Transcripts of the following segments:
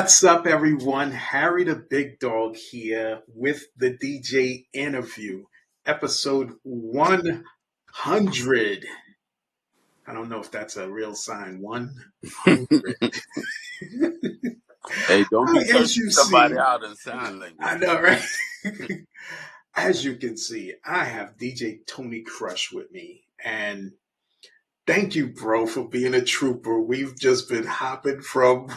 What's up, everyone? Harry the Big Dog here with the DJ interview, episode 100. I don't know if that's a real sign. 100. Hey, don't be As cursing you somebody see, out in sign I language. know, right? As you can see, I have DJ Tony Crush with me. And thank you, bro, for being a trooper. We've just been hopping from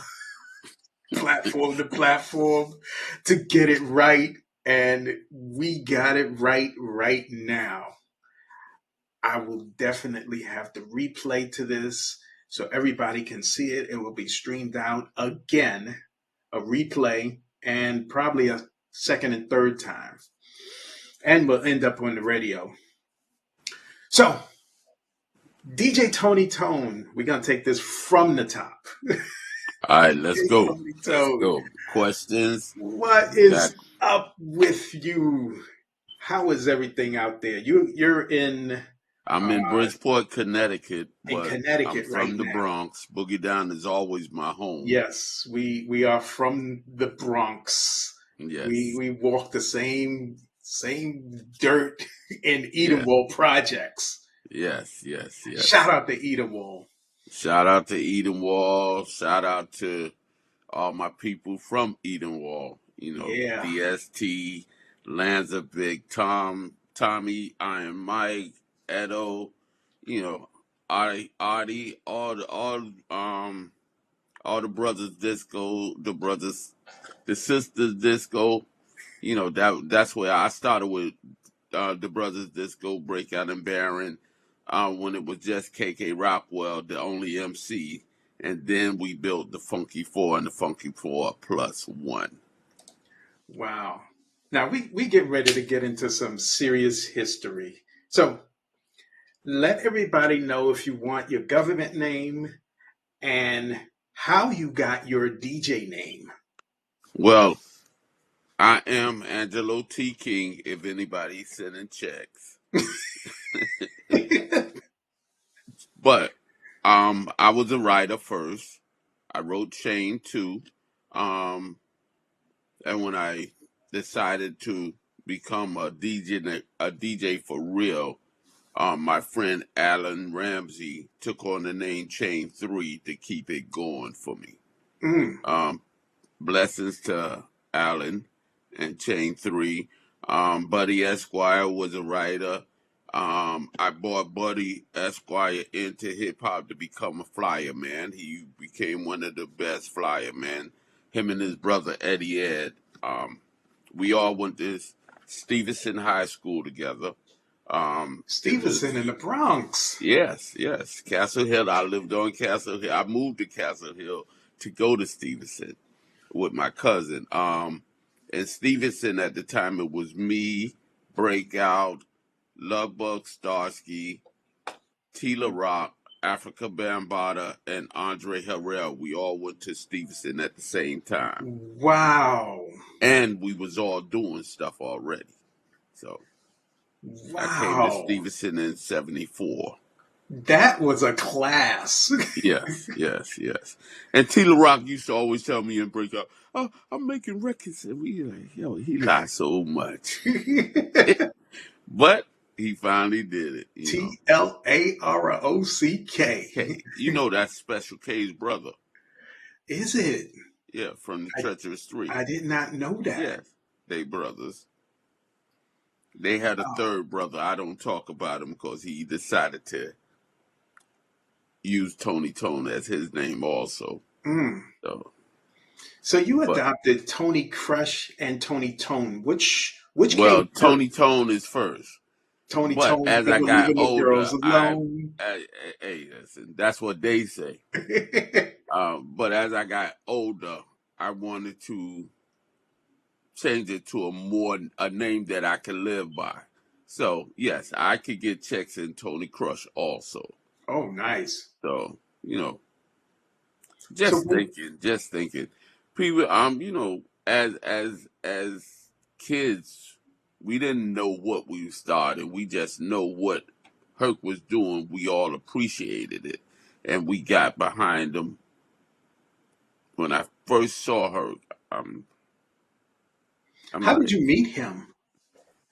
platform to platform to get it right. And we got it right now. I will definitely have to replay to this so everybody can see it. It will be streamed out again, a replay, and probably a second and third time. And we'll end up on the radio. So, DJ Tony Tone, we're going to take this from the top. All right, let's DJ go. Tony Let's Tone, go. Questions? what You got? is up with you? How is everything out there? You're I'm in Bridgeport, Connecticut, in but I'm Connecticut right from the now. Bronx. Boogie Down is always my home. Yes, we are from the Bronx. Yes, We walk the same dirt in yes, Edenwald projects. yes. Shout out to Edenwald. Shout out to Edenwald. Shout out to all my people from Edenwald. Yeah. DST, Lanza Big Tom, Tommy, Iron Mike, Edo, you know, Artie, all the brothers disco, the sisters disco. That's where I started with the brothers disco breakout in Barron when it was just KK Rockwell, the only MC, and then we built the Funky Four and the Funky Four plus one. Wow. Now we get ready to get into some serious history. So let everybody know, if you want, your government name and how you got your DJ name. Well, I am Angelo T. King. If anybody's sending checks, but I was a writer first. I wrote Chain too. Um, and when I decided to become a DJ for real, my friend Alan Ramsey took on the name Chain 3 to keep it going for me. Mm. Um, Blessings to Alan and Chain 3. Buddy Esquire was a writer. I brought Buddy Esquire into hip hop to become a flyer man. He became one of the best flyer men. Him and his brother Eddie Ed. We all went to Stevenson High School together. It Stevenson in was the Bronx. yes. Castle Hill. I lived on Castle Hill. I moved to Castle Hill to go to Stevenson with my cousin. And Stevenson at the time, it was me, Breakout, Lovebug Starsky, Tila Rock, Africa Bambaataa, and Andre Harrell. We all went to Stevenson at the same time. Wow. And we was all doing stuff already. So I came to Wow. Stevenson in 74. That was a class. Yes. And Tila Rock used to always tell me in Breakout, "Oh, I'm making records." And we like, yo, he lied so much. But he finally did it. TLAROCK. K. That's Special K's brother. Is it? Yeah, from the I, Treacherous Three. I did not know that. Yes, they brothers. They had a Oh. third brother. I don't talk about him because he decided to use Tony Tone as his name also. Mm. So you but adopted Tony Crush and Tony Tone. Which came well, first? Tony Tone is first. Tony But Tone, as I never got leaving the older, girls alone. hey, listen, that's what they say. But as I got older, I wanted to change it to a name that I could live by. So yes, I could get checks in Tony Crush also. Oh, nice. So So just thinking, people, as kids, we didn't know what we started. We just know what Herc was doing. We all appreciated it, and we got behind him when I first saw her, I'm I'm How did like, you meet him?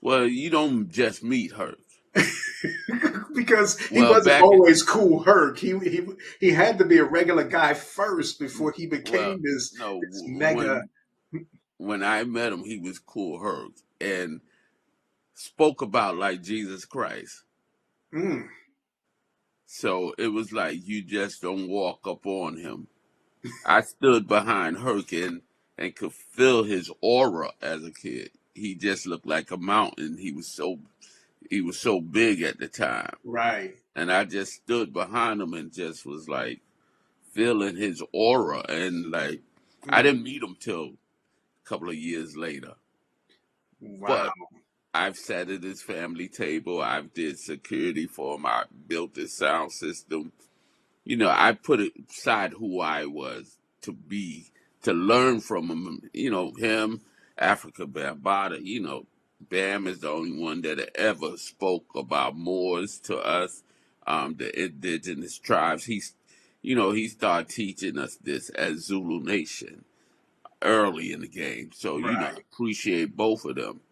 well, you don't just meet her. Because he Well, wasn't back always Cool Herc. He had to be a regular guy first before he well, became no, this mega. when I met him, he was cool Herc and spoke about like Jesus Christ. Mm, So it was like you just don't walk up on him. I stood behind Herc and could feel his aura as a kid. He just looked like a mountain. He was so big at the time. right. And I just stood behind him and just was like feeling his aura and like I Mm, didn't meet him till a couple of years later. wow. But I've sat at his family table. I've did security for him. I built his sound system. You know, I put aside who I was to be, to learn from him. You know, him, Africa Bambaataa, you know, Bam is the only one that ever spoke about Moors to us, the indigenous tribes. He started teaching us this as Zulu Nation early in the game. So, I Right. appreciate both of them.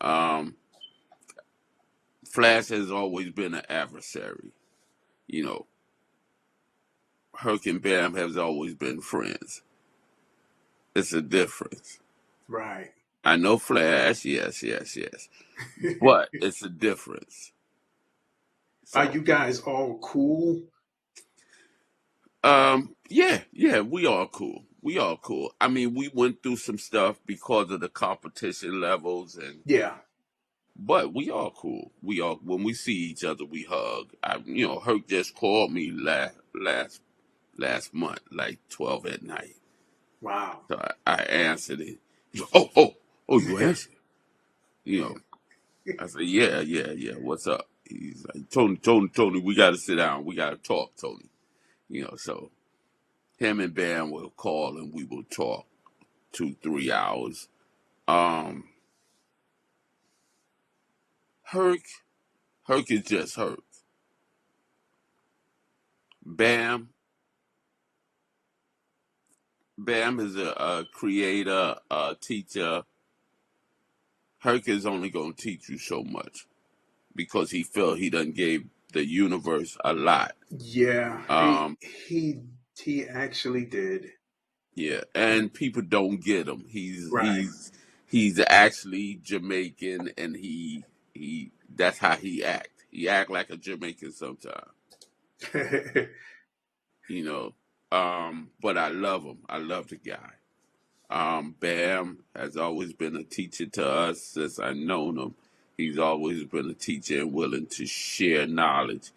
Um, Flash has always been an adversary. You know, Herc and Bam has always been friends. It's a difference. Right. I know Flash, yes, yes, yes, but it's a difference. Are So, you guys all cool? yeah, yeah, we are cool. We are cool. I mean, we went through some stuff because of the competition levels, Yeah. but we are cool. We are when we see each other, we hug. Herc just called me last month, like 12 at night. Wow. So I answered it. Oh, you answered. You know, I said, yeah, yeah, yeah. What's up? He's like, Tony, we got to sit down. We got to talk, Tony. So him and Bam will call and we will talk 2, 3 hours. Um, Herc, Herc is just Herc. Bam, Bam is a creator, a teacher. Herc is only going to teach you so much because he felt he done gave the universe a lot. Yeah. Um, He actually did. Yeah, and people don't get him. He's Right. he's he's actually Jamaican, and he that's how he act. He act like a Jamaican sometimes, you know. But I love him. I love the guy. Bam has always been a teacher to us since I known him. He's always been a teacher and willing to share knowledge.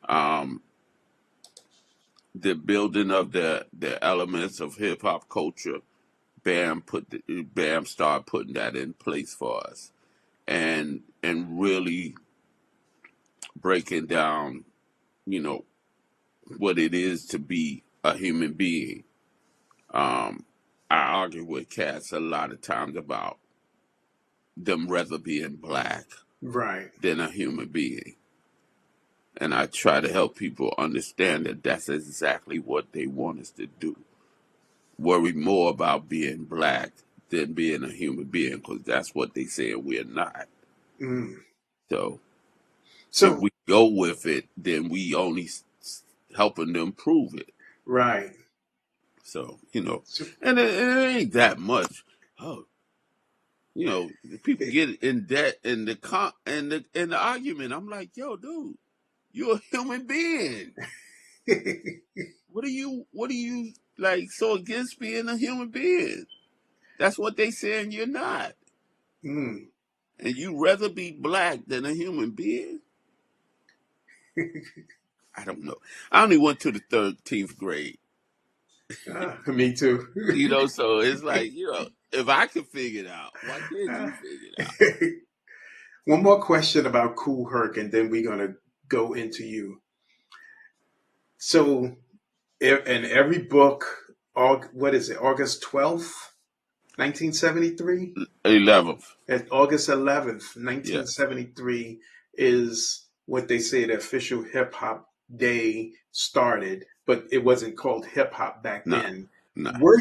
Um, the building of the elements of hip hop culture Bam started putting that in place for us, and really breaking down, you know, what it is to be a human being. Um, I argue with cats a lot of times about them rather being black Right. than a human being, and I try to help people understand that that's exactly what they want us to do. Worry more about being black than being a human being, because that's what they say we're not. Mm. So if So, we go with it, then we only helping them prove it. right. So So, and it ain't that much. Oh, people get in debt in the argument. I'm like, yo, dude, you're a human being. What are you like so against being a human being? That's what they saying you're not, mm. and you rather be black than a human being. I don't know. I only went to the 13th grade. Me too. So it's like, if I could figure it out, why can't you figure it out? One more question about Cool Herc, and then we're gonna go into you. So, in every book, what is it? August 12th, 1973. 11th. At August 11th, Yes. 1973 is what they say the official hip hop day started, but it wasn't called hip hop back No. then. No, Were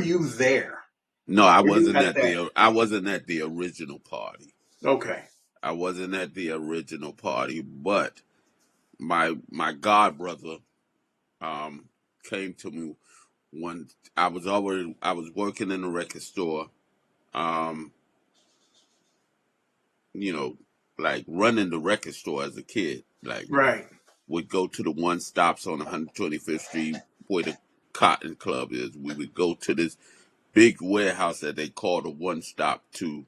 you there? no, I Were you wasn't at at that? the. I wasn't at the original party. Okay. I wasn't at the original party, but my god brother um came to me when I was working in a record store, um, you know, like running the record store as a kid. Like Right. would go to the one stops on 125th Street where the Cotton Club is. We would go to this big warehouse that they call the one stop to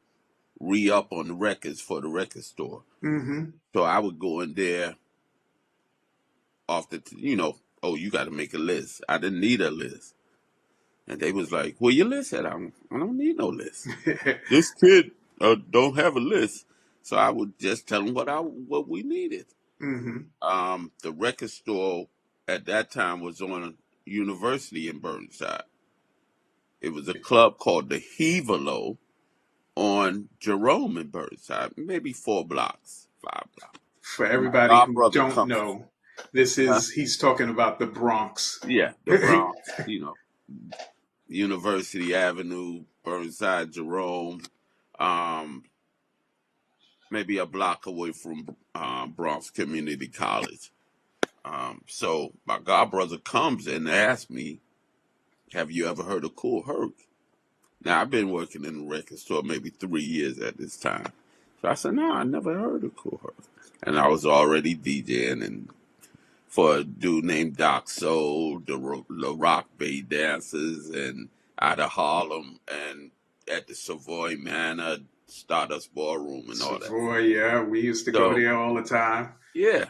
re up on the records for the record store. Mm-hmm. So I would go in there off oh, you got to make a list. I didn't need a list. And they was like, "Well, your list said I don't need no list. This kid don't have a list." So I would just tell them what we needed. Mm-hmm. The record store at that time was on University in Burnside. It was a club called the Hevalo on Jerome in Burnside, maybe 4 blocks, 5 blocks. For And my everybody god who brother don't comes, know, huh? he's talking about the Bronx. Yeah, the Bronx, University Avenue, Burnside, Jerome, um, maybe a block away from Bronx Community College. So my god brother comes and asks me, "Have you ever heard of Cool Herc?" Now I've been working in the record store maybe 3 years at this time. So I said, "No, I never heard of Cool Herc." And I was already DJing and for a dude named Doc Soul, the Rock Bay Dancers, and out of Harlem, and at the Savoy Manor, Stardust Ballroom, and all that. Savoy, yeah, we used to go So there all the time. yeah,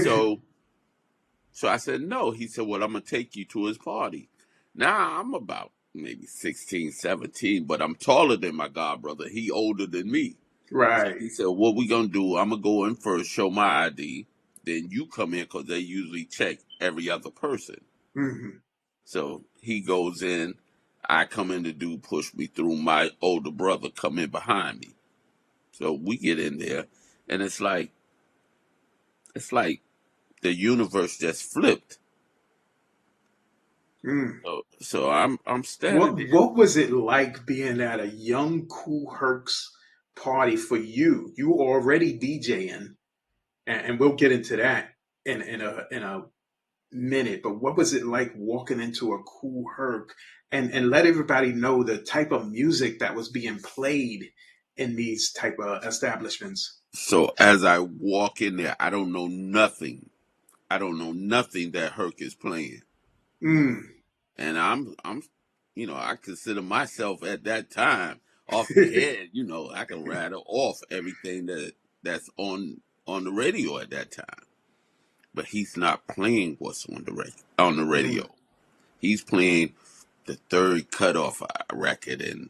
so I said no. He said, "Well, I'm gonna take you to his party." Now I'm about maybe 16, 17, but I'm taller than my god brother. He older than me. So Right. he said, "What we gonna do? I'm gonna go in first, show my ID, then you come in because they usually check every other person." Mm-hmm. So he goes in. I come in, the dude push me through. My older brother come in behind me. So we get in there, and it's like the universe just flipped. Mm. So I'm standing What there. what was it like being at a young Cool Herc's party for you? You were already DJing, and we'll get into that in a minute. But what was it like walking into a Cool Herc and let everybody know the type of music that was being played in these type of establishments? So as I walk in there, I don't know nothing. I don't know nothing that Herc is playing, Mm. and I consider myself at that time off the head. I can rattle off everything that's on the radio at that time. But he's not playing what's on the Mm. radio. He's playing the third cutoff record, and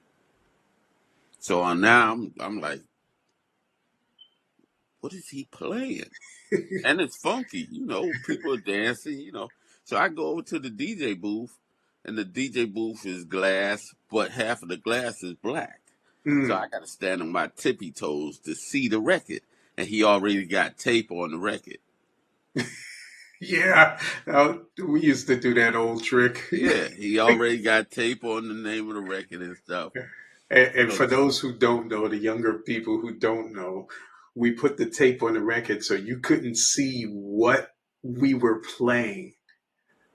so on now I'm like, what is he playing? And it's funky, people are dancing, So I go over to the DJ booth, and the DJ booth is glass, but half of the glass is black. So Mm. I got to stand on my tippy toes to see the record, and he already got tape on the record. Yeah, we used to do that old trick. Yeah, he already got tape on the name of the record and stuff. And So for those who don't know, the younger people who don't know, we put the tape on the record so you couldn't see what we were playing.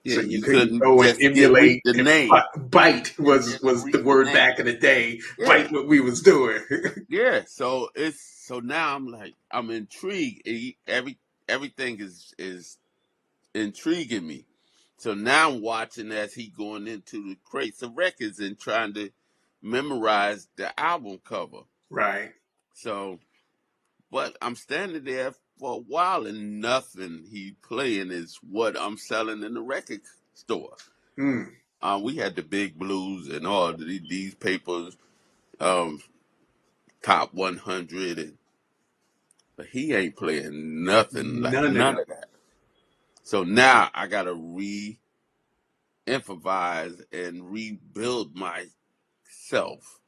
yeah, So you you couldn't couldn't go and just get read emulate the and name. bite You was had to was the read the word name. back in the day. Yeah, Bite what we was doing. yeah. So now I'm intrigued. Everything is intriguing me. So now I'm watching as he going into the crates of records and trying to memorize the album cover. Right. So, but I'm standing there for a while and nothing he playing is what I'm selling in the record store. Mm. We had the big blues and all these papers, um, top 100, but he ain't playing nothing like None of none them. of that. So now I gotta improvise and rebuild myself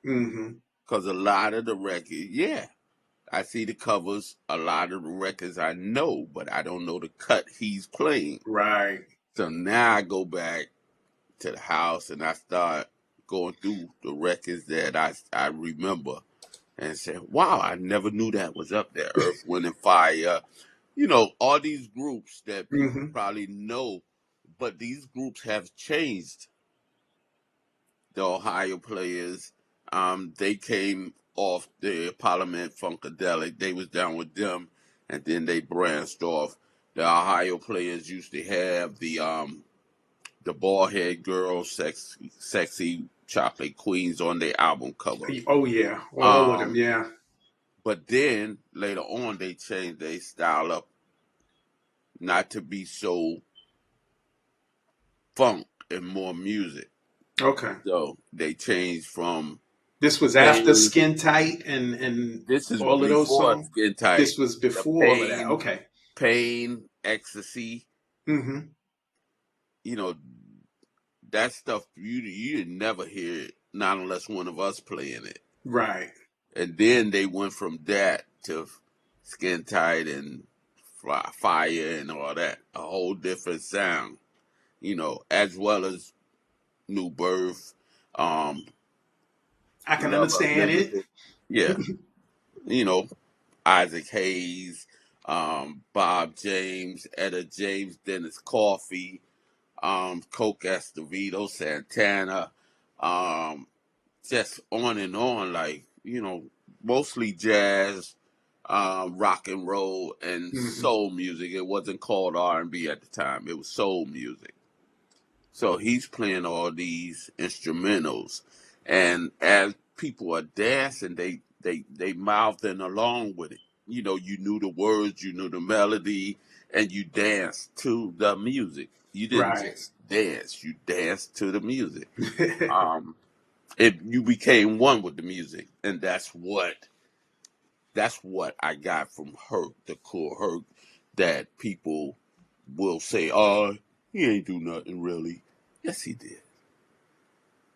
Hmm. because a lot of the records, yeah, I see the covers. A lot of the records I know, but I don't know the cut he's playing. Right. So now I go back to the house and I start going through the records that I remember and said, wow, I never knew that was up there. Earth, Wind, and Fire. All these groups that people Hmm. probably know, but these groups have changed. The Ohio players, they came off the Parliament Funkadelic. They was down with them, and then they branched off. The Ohio players used to have the bald head girl, sexy chocolate queens on their album cover. Oh yeah, all of them. Um, Yeah. but then later on, they changed their style up, not to be so funk and more music. Okay. So they changed from This was after pain. Skin Tight and This is all of those before songs. Skin Tight. This was The before all of that. pain, Okay. pain, ecstasy. Hmm. You know that stuff. You never hear it, not unless one of us playing it. Right. And then they went from that to Skin Tight and Fire and all that. A whole different sound. As well as New Birth, um, I can Love understand it. Unlimited. Yeah, you know, Isaac Hayes, Bob James, Etta James, Dennis Coffey, Coke Escovedo, Santana, um, just on and on, like, mostly jazz, rock and roll, and Hmm. soul music. It wasn't called R&B at the time. It was soul music. So he's playing all these instrumentals, and as people are dancing, they mouthing along with it. You knew the words, you knew the melody, and you danced to the music. You didn't Right. just dance; you danced to the music. You became one with the music, and that's what I got from Herc, the cool Herc, that people will say, "Oh, he ain't do nothing really." Yes, he did.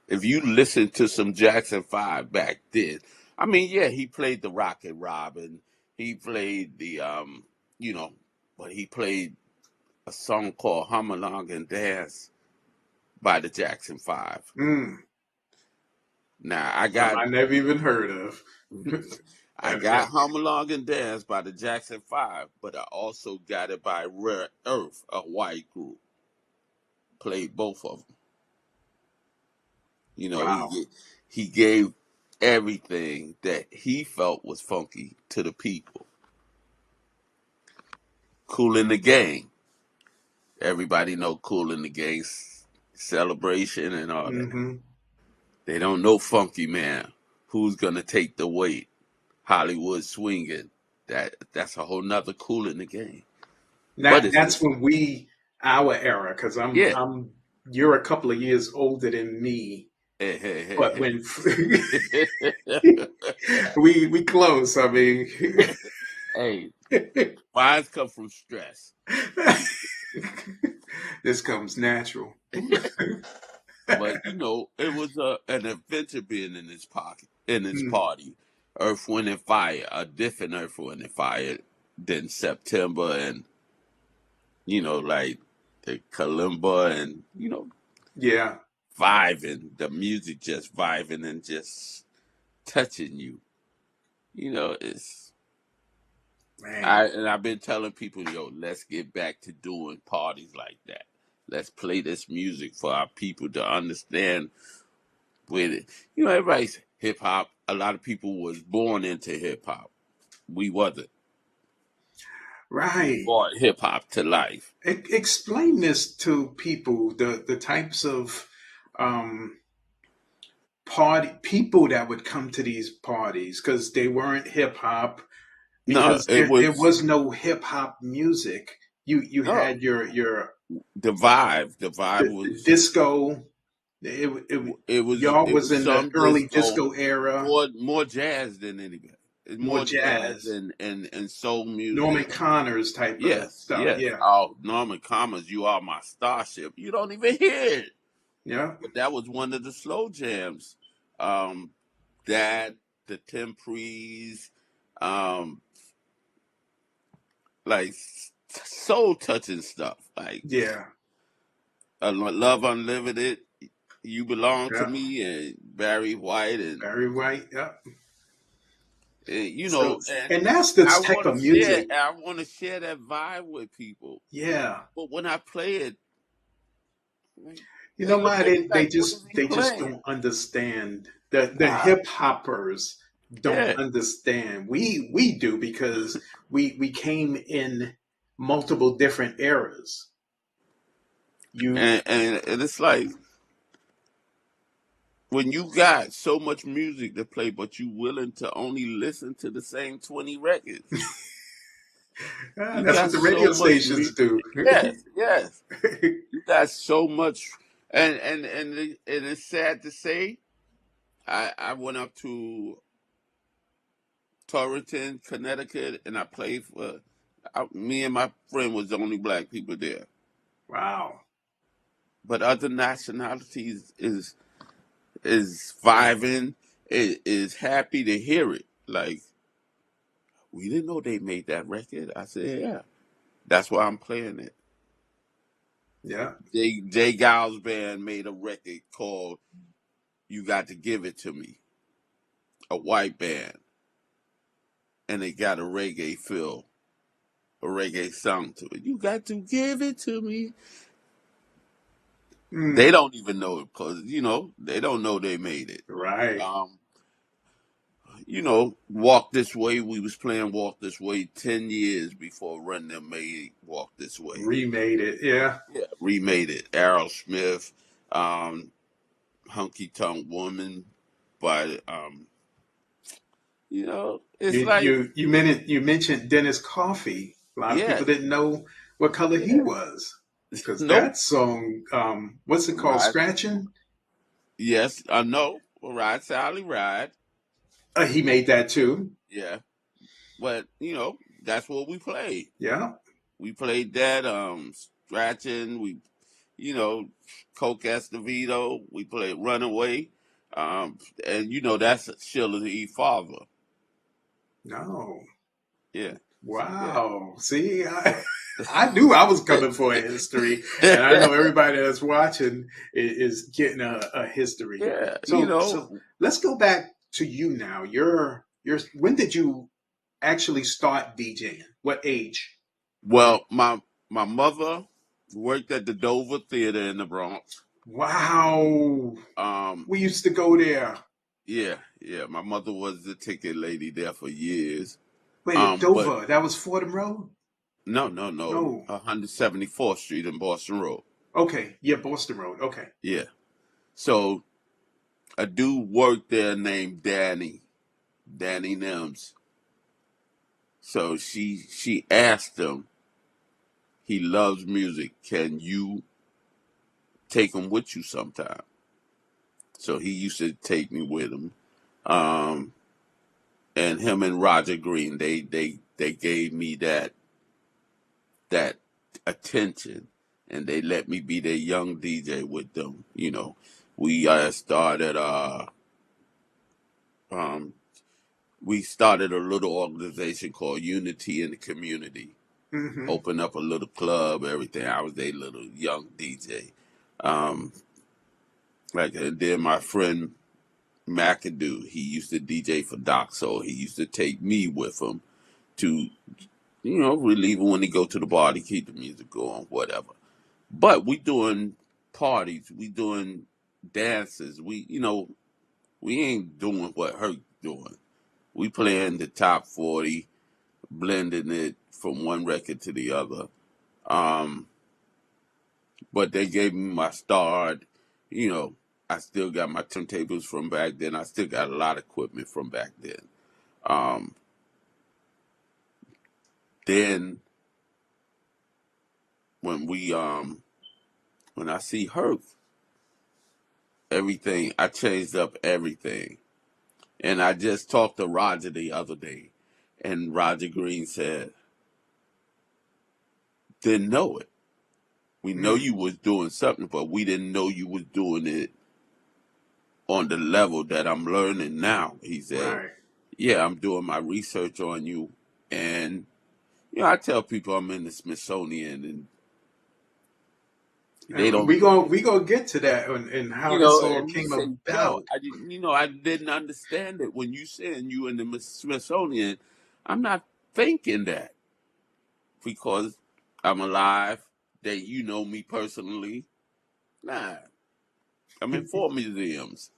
If you listen to some Jackson 5 back then, I mean, yeah, he played the Rocket Robin. He played you know, but he played a song called Hum Along and Dance by the Jackson 5. Mm. Now, I Some got I never even heard of. I got Hum Along and Dance by the Jackson 5, but I also got it by Rare Earth, a white group. Played both of them. You know, Wow. he gave everything that he felt was funky to the people. Cool in the Gang. Everybody know Cool in the Gang celebration and all that. Hmm. They don't know Funky Man. Who's gonna take the weight? Hollywood swinging. That's a whole nother Cool in the Gang. But it's That's when our era, because yeah. I'm you're a couple of years older than me, Hey, hey, but hey, when hey. we close, I mean, Hey, mines come from stress. this comes natural. But it was an adventure being in his pocket, in his Mm. party. Earth, Wind, and Fire, a different Earth, Wind, and Fire than September, and like the kalimba, and Yeah, vibing, the music just vibing and just touching you. It's man. I've been telling people, let's get back to doing parties like that. Let's play this music for our people to understand with it. Everybody's hip hop. A lot of people was born into hip hop. We wasn't. We Right. brought hip hop to life. Explain this to people, the types of um, party people that would come to these parties because they weren't hip hop No, because it there was was no hip hop music. You no had your the vibe. The vibe the was disco. Y'all it was was in the some early disco, disco era, more jazz than anything. It's more more jazz jazz, and soul Norman music. Connors type of Yes, stuff. yes. Yeah, Oh, Norman Commas, you are my starship. You don't even hear it. yeah, But that was one of the slow jams. Um, that the Temprees, um, like soul touching stuff, like yeah. Love Unlimited. You Belong to Yeah. Me and Barry White Very White. Yeah. and So, and and that's the I type want of to share music. that vibe with people. Yeah. But when I play it, like, You they know look why at me like, what is he they just playing? don't understand. The Huh? hip hoppers don't Yeah. understand. We do because we came in multiple different eras. You And it's like when you got so much music to play, but you willing to only listen to the same 20 records. You that's what got the radio so much stations music. do. Yes, yes. You got so much, and it's sad to say. I went up to Torrington, Connecticut, and I played for. Me and my friend was the only black people there, Wow. but other nationalities is vibing, is happy to hear it. Like, we didn't know they made that record. I said, yeah, that's why I'm playing it. Yeah. Jay Giles band made a record called "You Got to Give It to Me," a white band, and it got a reggae feel, a reggae sound to it. You got to give it to me. They Mm, don't even know it because they don't know they made it. right. Um, Walk This Way. We was playing Walk This Way 10 years before Run Them made Walk This Way. Remade it. Yeah. Yeah, remade it. Aerosmith, um, Hunky Tongue Woman, but it's like, You mentioned Dennis Coffey. A lot of people yes, didn't know what color he yeah, was because nope, that song, what's it called? right, Scratching. yes, I know, Ride Sally Ride, He made that too. yeah, but that's what we played. Yeah. We played that, scratching. You know, Coke Estevito. We played Runaway, and that's Sheila E. Father. No. Yeah, yeah. Wow. See, I knew I was coming for a history, and I know everybody that's watching is getting a history. Yeah, So let's go back to you now. When did you actually start DJing? What age? well, my mother worked at the Dover Theater in the Bronx. Wow. Um, We used to go there. yeah, yeah. My mother was the ticket lady there for years. Wait, at But Dover. That was Fordham Road? no, no, no. No. 174th Street in Boston Road. Okay. Yeah, Boston Road. Okay. Yeah. So a dude worked there named Danny Nims. So she asked him, he loves music. Can you take him with you sometime? So he used to take me with him. Um, and him and Roger Green, they gave me that attention, and they let me be their young DJ with them. We started um, we started a little organization called Unity in the Community. Mm-hmm. Opened up a little club, everything. I was a little young DJ. Um, and then my friend McAdoo, he used to DJ for Doc Soul. He used to take me with him to, relieve him when he go to the bar to keep the music going, whatever. But we doing parties, we doing dances. We ain't doing what Herc doing. We playing the top 40, blending it from one record to the other. Um, but they gave me my start. You know, I still got my turntables from back then. I still got a lot of equipment from back then. Um, then when when I see Herc, everything I changed up everything. And I just talked to Roger the other day, and Roger Green said, "Didn't know it. We know Mm, you was doing something, but we didn't know you was doing it on the level that I'm learning now." He said, right. "Yeah, I'm doing my research on you, and I tell people I'm in the Smithsonian, and They And don't, we gonna get to that and how this all and you came say, yo, about. I didn't understand it when you saying you in the Smithsonian. I'm not thinking that because I'm alive, that you know me personally. Nah, I'm in 4 museums.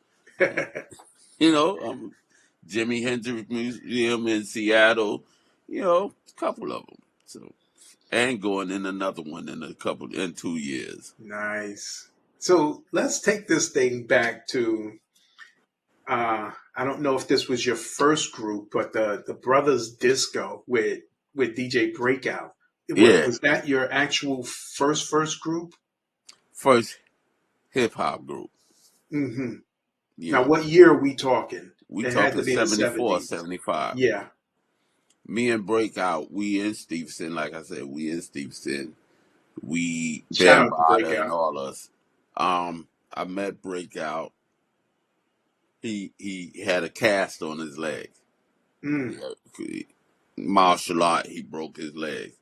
Jimi Hendrix Museum in Seattle, a couple of them. So, and going in another one in 2 years. Nice. So let's take this thing back to I don't know if this was your first group, but the Brothers Disco with DJ Breakout. What Yeah, was that your actual first group? first hip hop group. Hmm. You Now, know, what year are we talking? we It had talking to be in the 74, 70s. 75. Yeah. Me and Breakout, we in Stevenson, like I said, we in Stevenson. We Shout out to Bambada and Breakout. all us. I met Breakout. He had a cast on his leg. Mm. Yeah, martial art, he broke his leg.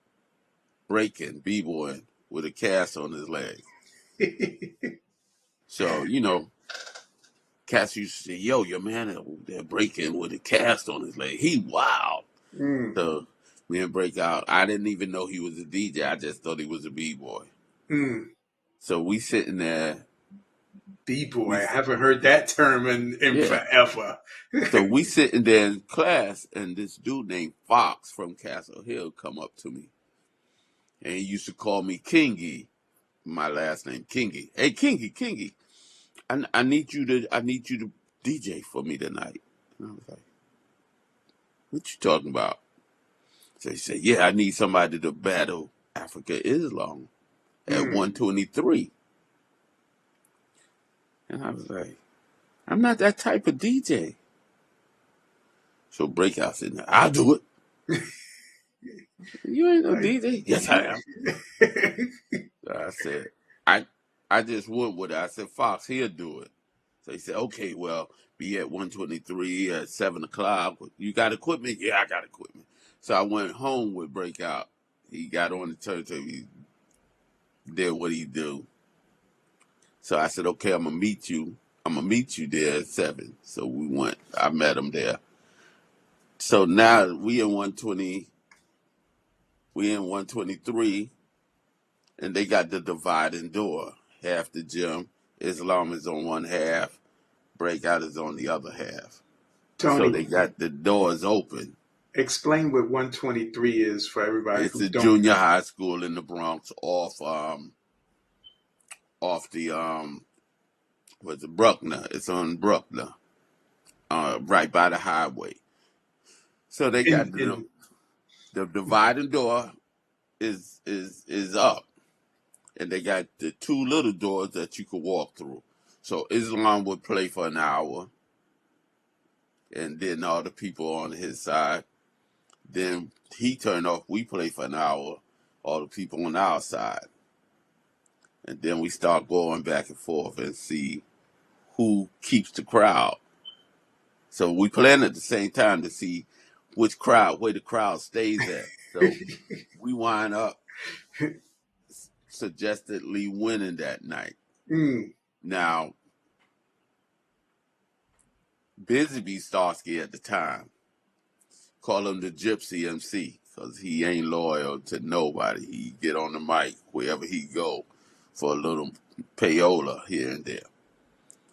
Breaking, b-boying with a cast on his leg. So, cats used to say, yo, your man, they're breaking with a cast on his leg. He wild. Mm. So me and Breakout, I didn't even know he was a DJ. I just thought he was a b-boy. Mm. So we sitting there. B-boy. We I haven't heard that term in Yeah. forever. So we sitting there in class, and this dude named Fox from Castle Hill come up to me, and he used to call me Kingy. My last name Kingy. Hey, Kingy. I need you to DJ for me tonight. And I was like, what you talking about? So he said, yeah, I need somebody to battle Africa Islam at Mm. 123. And I was like, I'm not that type of DJ. So Breakout said, I'll do it. You ain't no DJ. Yes, I am. So I said, I I just went with it. I said, Fox, he'll do it. So he said, okay, well, be at 123 at 7 o'clock. You got equipment? Yeah, I got equipment. So I went home with Breakout. He got on the turntable. He did what he do. So I said, okay, I'm going to meet you. I'm going to meet you there at 7. So we went. I met him there. So now we in 123, and they got the dividing door. Half the gym, Islam is on one half, Breakout is on the other half. So Tony, they got the doors open. explain what 123 is for everybody It's who a don't junior know. high school in the Bronx, off the what's it, Bruckner. It's on Bruckner, right by the highway. So they got In the dividing door is up, and they got the two little doors that you could walk through. So Islam would play for an hour, and then all the people on his side. Then he turned off. We play for an hour. All the people on our side, and then we start going back and forth and see who keeps the crowd. So we plan at the same time to see where the crowd stays at. So we wind up suggestively winning that night. mm. Now, Busy Starsky at the time, call him the Gypsy MC, because he ain't loyal to nobody. He get on the mic wherever he go for a little payola here and there.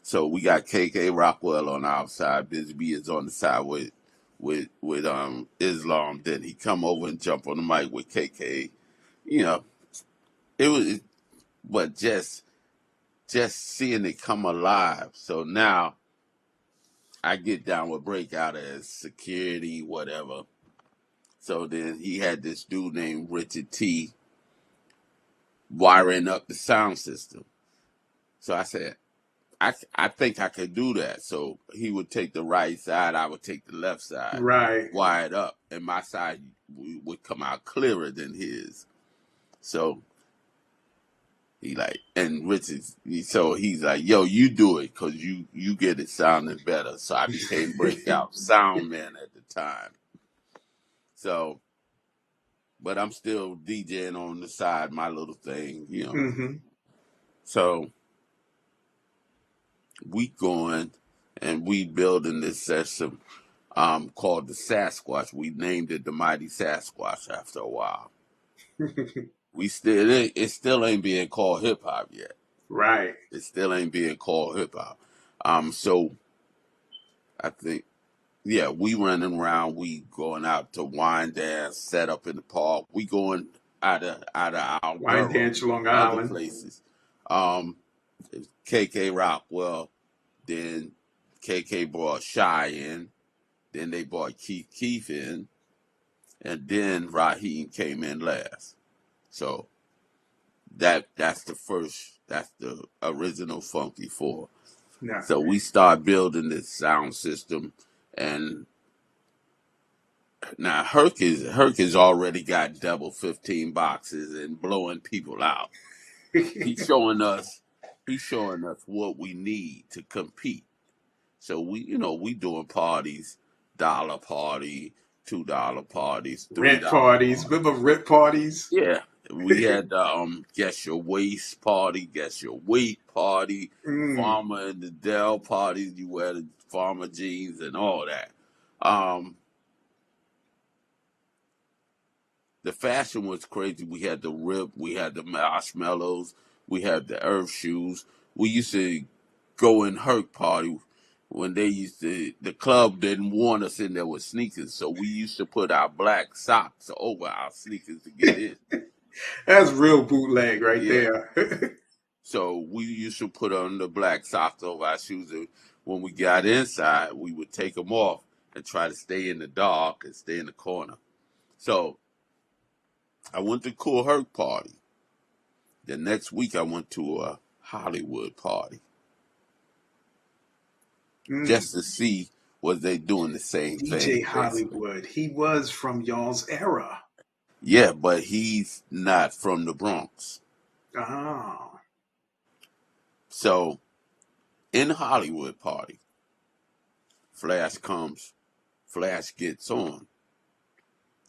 So we got KK Rockwell on our side. Busy B is on the side with Islam. Then he come over and jump on the mic with KK. You know, it was, but just seeing it come alive. So now I get down with Breakout as security, whatever. So then he had this dude named Richard T wiring up the sound system. So I said, I think I could do that. So he would take the right side, I would take the left side, Right. wire it up, and my side would come out clearer than his. So and Richard, so he's like, yo, you do it because you get it sounding better. So I became Breakout sound man at the time. So, but I'm still DJing on the side, my little thing. Hmm. So we going and we building this system called the Sasquatch. We named it the Mighty Sasquatch after a while. We still it still ain't being called hip hop yet. Right. It still ain't being called hip hop. So I think yeah, we running around, we going out to wine dance, set up in the park. We going out of our Wine borough, Dance, Long other Island. places. Um, KK Rockwell, then KK brought Shy in, then they brought Keith in, and then Raheem came in last. So that's the original Funky Four. Yeah. So we start building this sound system, and now Herc has already got double 15 boxes and blowing people out. He's showing us what we need to compete. So we doing parties, dollar party, $2 parties, Rent $3 parties. parties. Remember rent parties? Yeah, we had the guess your waist party, guess your weight party, Mm. farmer and the Dell parties. You wear the farmer jeans and all that. Um, the fashion was crazy. We had the rip, we had the marshmallows, we had the earth shoes. We used to go in Herc party when the club didn't want us in there with sneakers, so we used to put our black socks over our sneakers to get in. That's real bootleg right Yeah. there. So we used to put on the black socks over our shoes. And when we got inside, we would take them off and try to stay in the dark and stay in the corner. So I went to Cool Herc party. The next week, I went to a Hollywood party Mm. just to see was they doing the same DJ thing, basically. Hollywood. He was from y'all's era. Yeah, but he's not from the Bronx. Oh. So in Hollywood party, Flash comes, Flash gets on.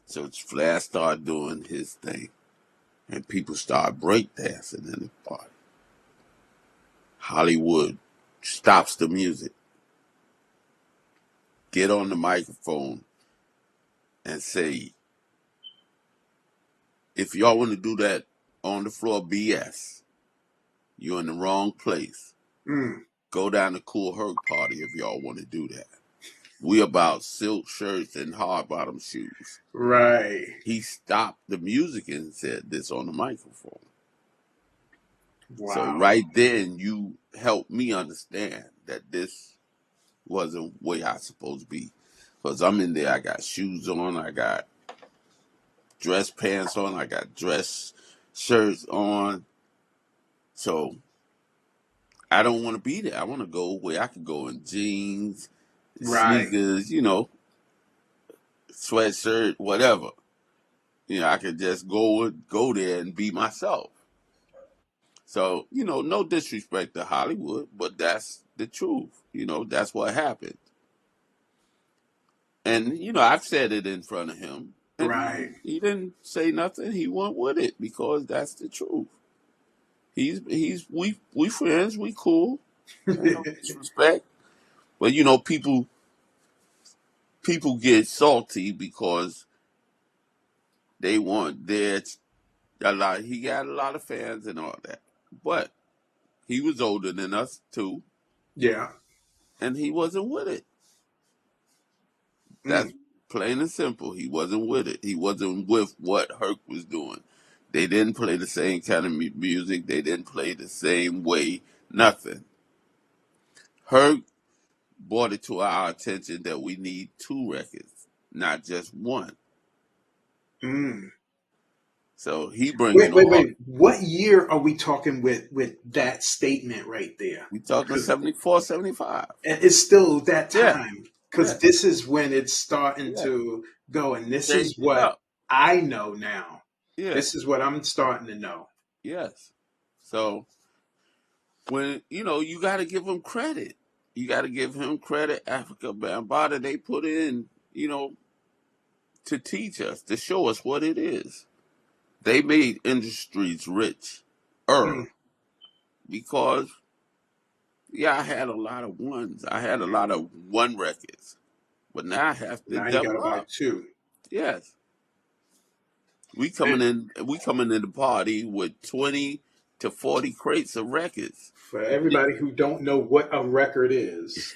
So Flash started doing his thing, and people start breakdancing in the party. Hollywood stops the music, get on the microphone, and say, if y'all want to do that on the floor BS, you're in the wrong place. Mm. Go down to Cool Herc party if y'all want to do that. We about silk shirts and hard bottom shoes. Right. He stopped the music and said this on the microphone. So Wow. right then you helped me understand that this wasn't the way I supposed to be. Because I'm in there, I got shoes on, I got dress pants on, I got dress shirts on. So I don't want to be there. I want to go where I can go in jeans, Right. sneakers, sweatshirt, whatever. I could just go there and be myself. So, no disrespect to Hollywood, but that's the truth. That's what happened. And, I've said it in front of him. And Right. he didn't say nothing. He went with it because that's the truth. We friends, we cool. Ain't no disrespect. But people get salty because they want he got a lot of fans and all that. But he was older than us too, Yeah. and he wasn't with it. Mm. That's plain and simple. He wasn't with it. He wasn't with what Herc was doing. They didn't play the same kind of music. They didn't play the same way. Nothing. Herc brought it to our attention that we need two records, not just one. Mm. So he bringing Wait, wait, all. wait. What year are we talking with that statement right there? We talking Because 74, 75. it's still that Yeah, time. Because yeah, this is when it's starting yeah. to go, and this is Changing what up. I know now. Yeah, This is what I'm starting to know. yes. So when you got to give him credit. You got to give him credit. Africa Bambaataa, they put in, to teach us, to show us what it is. They made industries rich. Mm. because yeah, I had a lot of ones. I had a lot of one records, but now I have to Now you got to double buy up. two. Yes, And we coming in the party with 20 to 40 crates of records. for everybody who don't know what a record is,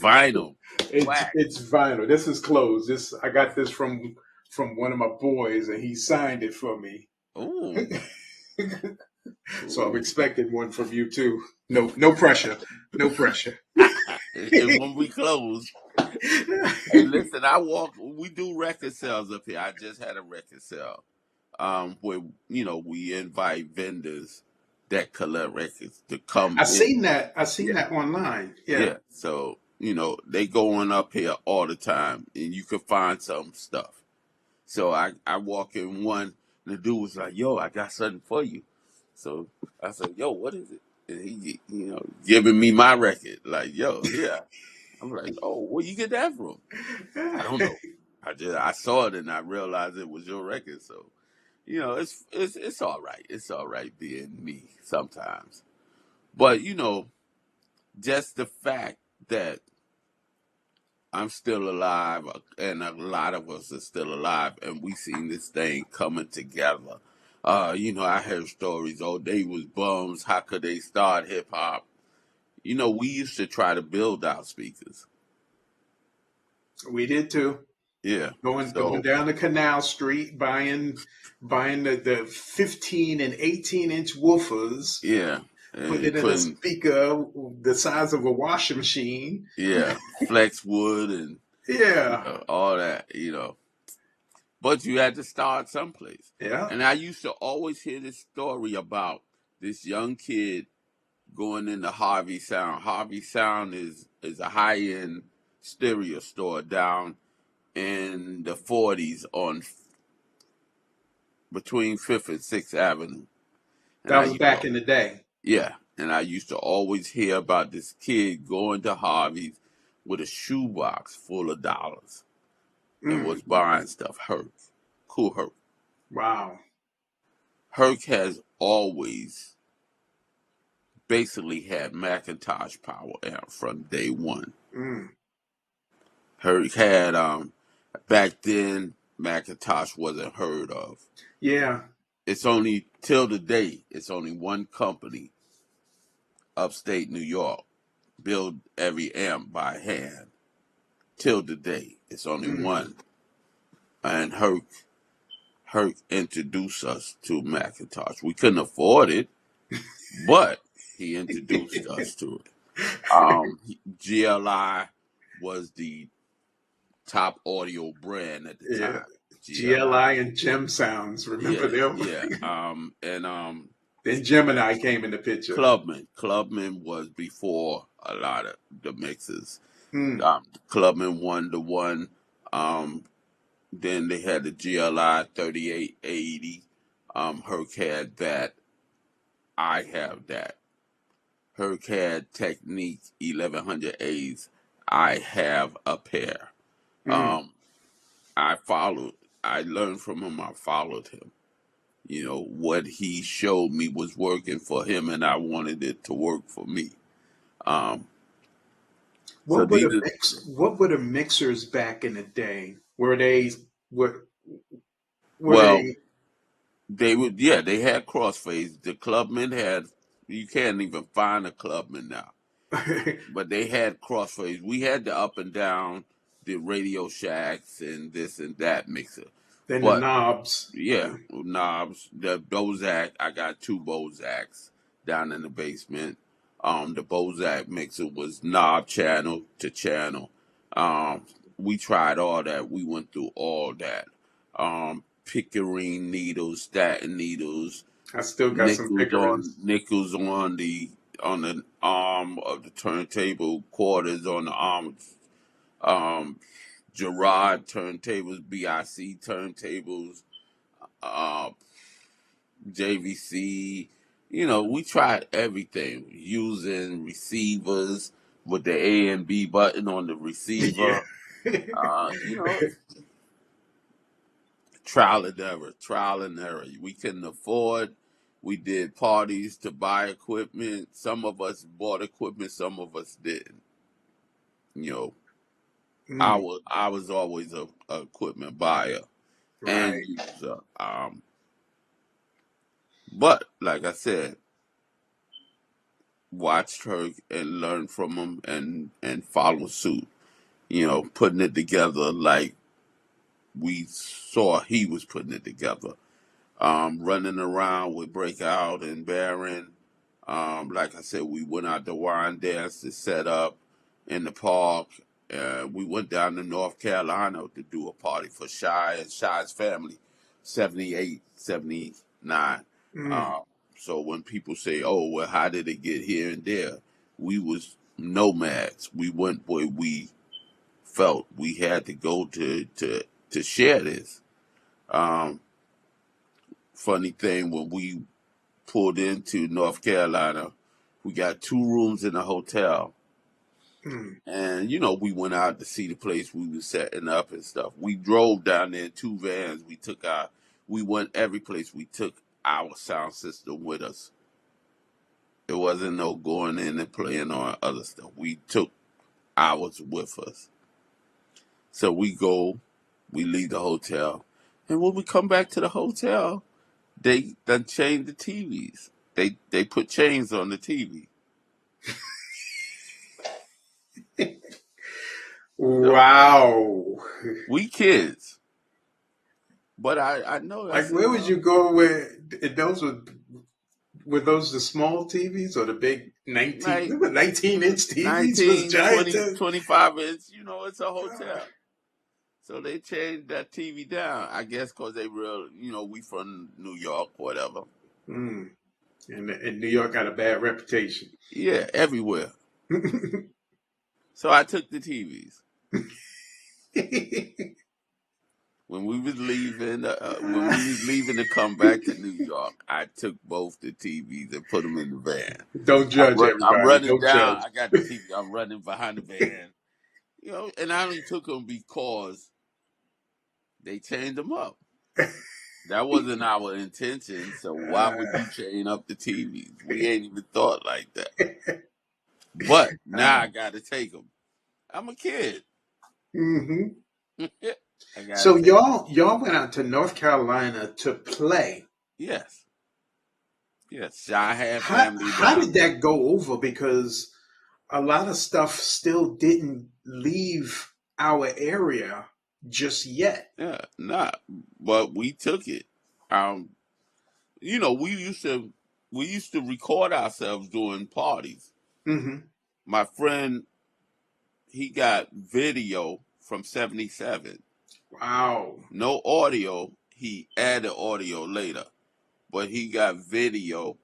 Vinyl, it's wax. it's vinyl. This is closed. This I got this from one of my boys, and he signed it for me. Ooh, So I'm ooh. expecting one from you too. No, no pressure. No pressure. And when we close, hey, listen, I walk. We do record sales up here. I just had a record sale, where we invite vendors that collect records to come I in. seen that. I seen Yeah, that online. Yeah. yeah. So they going up here all the time, and you can find some stuff. So I walk in one, and the dude was like, "Yo, I got something for you." So I said, "Yo, what is it?" And he, giving me my record, like, "Yo, here." I'm like, "Oh, where you get that from?" I don't know. I saw it and I realized it was your record. So it's all right. It's all right being me sometimes. But just the fact that I'm still alive, and a lot of us are still alive, and we seen this thing coming together. I heard stories. Oh, they was bums. How could they start hip hop? We used to try to build our speakers. We did too. Yeah. Going So down the Canal Street, buying the 15 and 18-inch woofers, yeah, putting and it in a putting speaker the size of a washing machine. yeah flex wood and Yeah. all that. But you had to start someplace. Yeah. And I used to always hear this story about this young kid going into Harvey Sound. Harvey Sound is a high end stereo store down in the 40s on between Fifth and Sixth Avenue. And That I was used to back in the day. yeah, and I used to always hear about this kid going to Harvey's with a shoebox full of dollars and Mm, was buying stuff. Herc, cool Herc. wow. Herc has always basically had Macintosh power from day one. Mm, Herc had back then Macintosh wasn't heard of. yeah. It's only till the day it's only one company upstate New York build every amp by hand. Till the day it's only Mm. one, and Herc introduced us to Macintosh. We couldn't afford it, but he introduced us to it. GLI was the top audio brand at the Yeah. time. GLI, GLI and Gem Sounds. Remember yeah, them? yeah. And Then Gemini came in the picture. Clubman was before a lot of the mixes. Mm. Clubman 1 to 1. Um, then they had the GLI 3880. Herc had that. I have that. Herc had Technique 1100As. I have a pair. Mm. Um, I followed. I learned from him. I followed him. What he showed me was working for him, and I wanted it to work for me. Um, so these are What were the mixers back in the day? Were were well, they they had crossfades. The Clubman had. You can't even find a Clubman now, but they had crossfades. We had the up and down, the Radio Shacks, and this and that mixer. then the But knobs? yeah, knobs. The Bozak, I got two Bozaks down in the basement. The Bozak mixer was knob channel to channel. Um, we tried all that. We went through all that. Pickering needles, statin needles, I still got some Pickerins. nickels on the arm of the turntable, quarters on the arms. Um, Gerard turntables, BIC turntables, uh, JVC. We tried everything using receivers with the A and B button on the Yeah. receiver. Uh, you know, trial and error, trial and error. We couldn't afford. We did parties to buy equipment. Some of us bought equipment, some of us didn't. You know, Mm, I was always a equipment buyer and right. user. But like I said, watched her and learned from him and follow suit. You know, putting it together like we saw he was putting it together. Running around with Breakout and Baron. Like I said, we went out to wine dance to set up in the park. We went down to North Carolina to do a party for Shy and Shy's family, 78, 79. Mm, Um, so when people say, oh, well, how did it get here and there? We was nomads. We went where we felt we had to go to share this. Um, Funny thing, when we pulled into North Carolina, we got 2 rooms in a hotel. mm. And, you know, we went out to see the place we was setting up and stuff. We drove down there in 2 vans. We went every place. We took our sound system with us. There wasn't no going in and playing on other stuff. We took ours with us. So we leave the hotel. And when we come back to the hotel, they done changed the TVs. They put chains on the TV. So Wow. we kids, but I know I Like, said, where would you well, go with those were those the small TVs or the big 19? like Remember 19-inch TVs was 19, giant 20, then? 25 inch, you know, it's a God. hotel. So they changed that TV down, I guess, because they real, you know, we from New York, whatever. Mm. And New York got a bad reputation. Yeah, everywhere. So I took the TVs. When we was leaving to come back to New York, I took both the TVs and put them in the van. Don't judge I'm everybody. running Don't down. judge. I got the TV. I'm running behind the van. You know, and I only took them because they chained them up. That wasn't our intention. So why would Uh, you chain up the TVs? We ain't even thought like that. But now I got to take them. I'm a kid. hmm I got to So take. y'all went out to North Carolina to play. Yes, yes. I had family How down did there. that go over? Because a lot of stuff still didn't leave our area just yet. Yeah, nah. But we took it. Um, you know, we used to record ourselves doing parties. Hmm. My friend, he got video from 77. Wow. No audio. He added audio later, but he got video,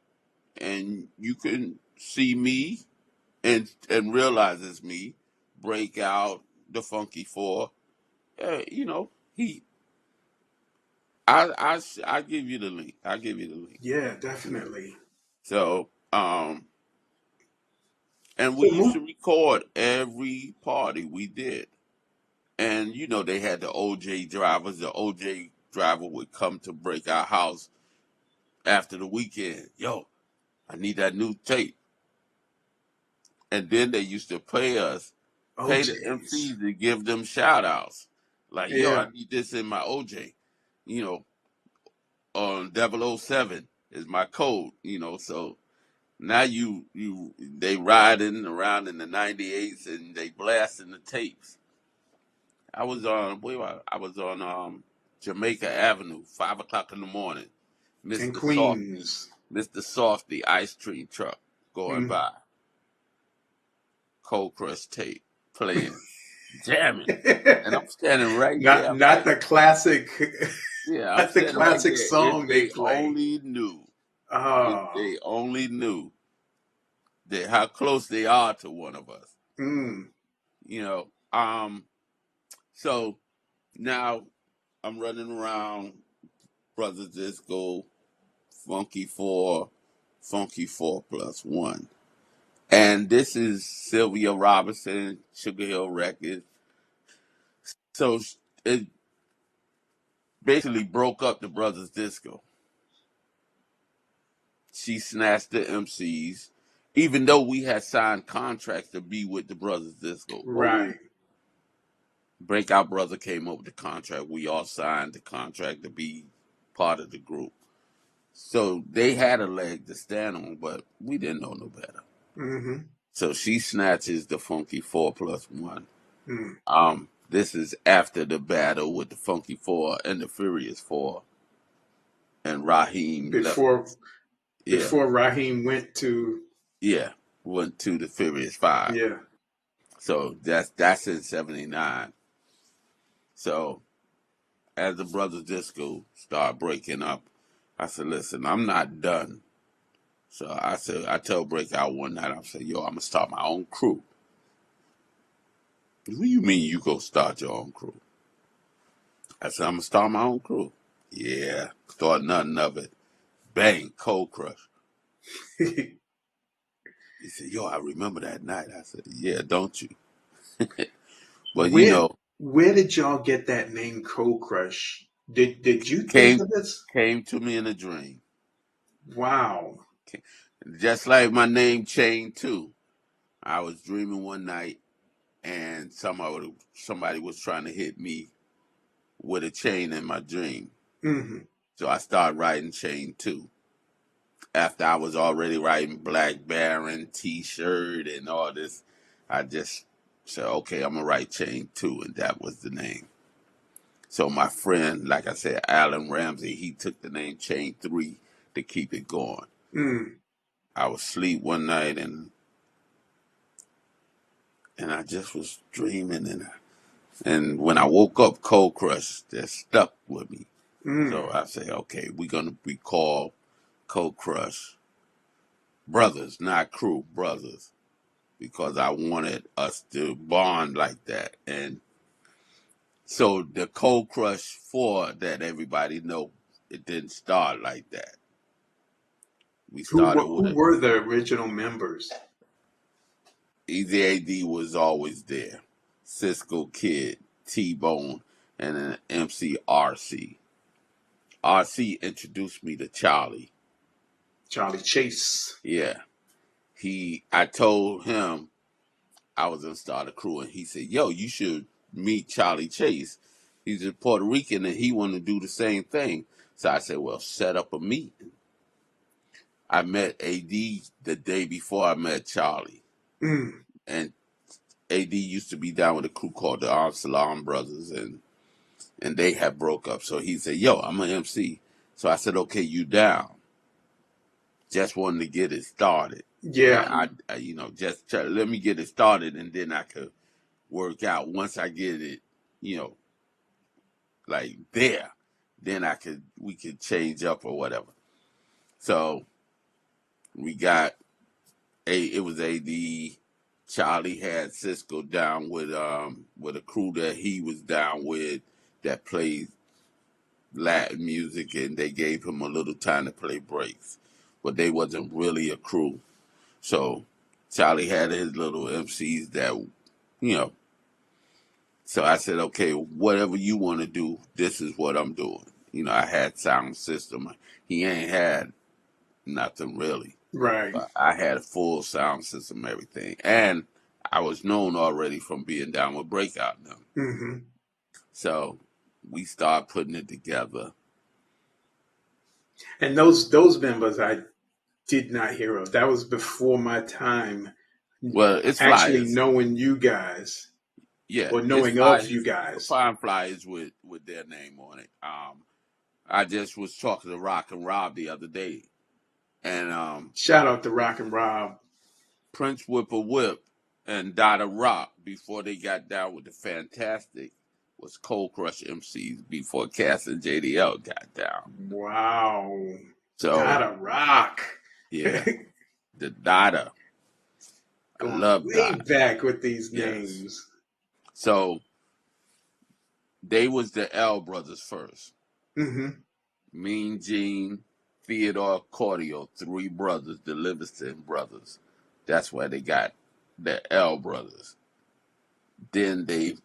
and you can see me and realize it's me. Break out the Funky Four. You know, he. I give you the link. I give you the link. Yeah, definitely. So and we So used move. to record every party we did. And you know they had the OJ drivers. The OJ driver would come to break our house after the weekend. Yo, I need that new tape. And then they used to Oh, pay the jeez. MCs to give them shout outs. Like, yo, I Yeah. need this in my OJ. You know, on 007 is my code, you know, so now they riding around in the 98s and they blasting the tapes. I was on Jamaica Avenue, 5 o'clock in the morning. And Mr. Softy, Queens. Mr. Softy ice cream truck going Mm. by, cold crush tape playing, jamming, and I'm standing right there. not I'm not like, the classic, yeah, I'm not the standing right classic there. If song they they play. only knew, if Oh. they only knew how close they are to one of us, Mm. you know. So now I'm running around Brothers Disco, Funky Four plus one. And this is Sylvia Robinson, Sugar Hill Records. So it basically broke up the Brothers Disco. She snatched the MCs, even though we had signed contracts to be with the Brothers Disco. Right. Breakout Brother came up with the contract. We all signed the contract to be part of the group. So they had a leg to stand on, but we didn't know no better. Mm-hmm. So she snatches the Funky 4+1. Mm. This is after the battle with the Funky Four and the Furious Four, and Raheem left. Before Yeah, before Raheem went to yeah, went to the Furious Five. yeah. So that's in '79. So as the Brothers Disco start breaking up, I said, "Listen, I'm not done." So I tell Breakout one night, I said, "Yo, I'm gonna start my own crew." What do you mean you go start your own crew? I said, I'm gonna start my own crew. Yeah, thought nothing of it. Bang, Cold Crush. He said, yo, I remember that night. I said, yeah, don't you? But you where know, where did y'all get that name Cold Crush? Did you think came of this? came to me in a dream. Wow. Just like my name Chain too. I was dreaming one night and somebody was trying to hit me with a chain in my dream. Mm-hmm. So I started writing Chain 2. After I was already writing Black Baron, T-shirt, and all this, I just said, okay, I'm gonna write Chain 2, and that was the name. So my friend, like I said, Alan Ramsey, he took the name Chain 3 to keep it going. Mm. I was asleep one night and I just was dreaming and when I woke up, Cold Crush just stuck with me. Mm. So I say, okay, we're gonna be called Cold Crush Brothers, not Crew Brothers, because I wanted us to bond like that. And so the Cold Crush 4 that everybody know, it didn't start like that. We started Who with were the original members? Easy AD was always there, Cisco Kid, T-Bone, and an MC RC. RC introduced me to Charlie. Charlie Chase. Yeah. I told him I was gonna start a crew, and he said, "Yo, you should meet Charlie Chase. He's a Puerto Rican, and he wanted to do the same thing." So I said, "Well, set up a meeting." I met AD the day before I met Charlie, Mm. and AD used to be down with a crew called the Salam Brothers, and they had broke up. So he said, "Yo, I'm an MC." So I said, "Okay, you down?" Just wanted to get it started, and Yeah. just let me get it started, and then I could work out. Once I get it, you know, like there, then we could change up or whatever. So we got it was AD. Charlie had Cisco down with a crew that he was down with that played Latin music, and they gave him a little time to play breaks, but they wasn't really a crew. So Charlie had his little MCs that you know. So I said, okay, whatever you want to do, this is what I'm doing. I had sound system. He ain't had nothing really, Right. but I had a full sound system, everything, and I was known already from being down with Breakout now. Mm-hmm. So we started putting it together. And those members I did not hear of. That was before my time Well, it's actually flyers. knowing you guys Yeah, or it's knowing of you flyers. guys. Fine flyers with their name on it. I just was talking to Rock and Rob the other day, and Shout out to Rock and Rob. Prince Whip and Dada Rock, before they got down with the Fantastic, was Cold Crush MCs before Cass and JDL got down. Wow. So Gotta rock. yeah, the Dada, I Going love way Dada. back with these Yes. names. So they was the L brothers first. Mm-hmm. Mean Gene, Theodore Cordio, three brothers, the Livingston brothers. That's why they got the L brothers. Then they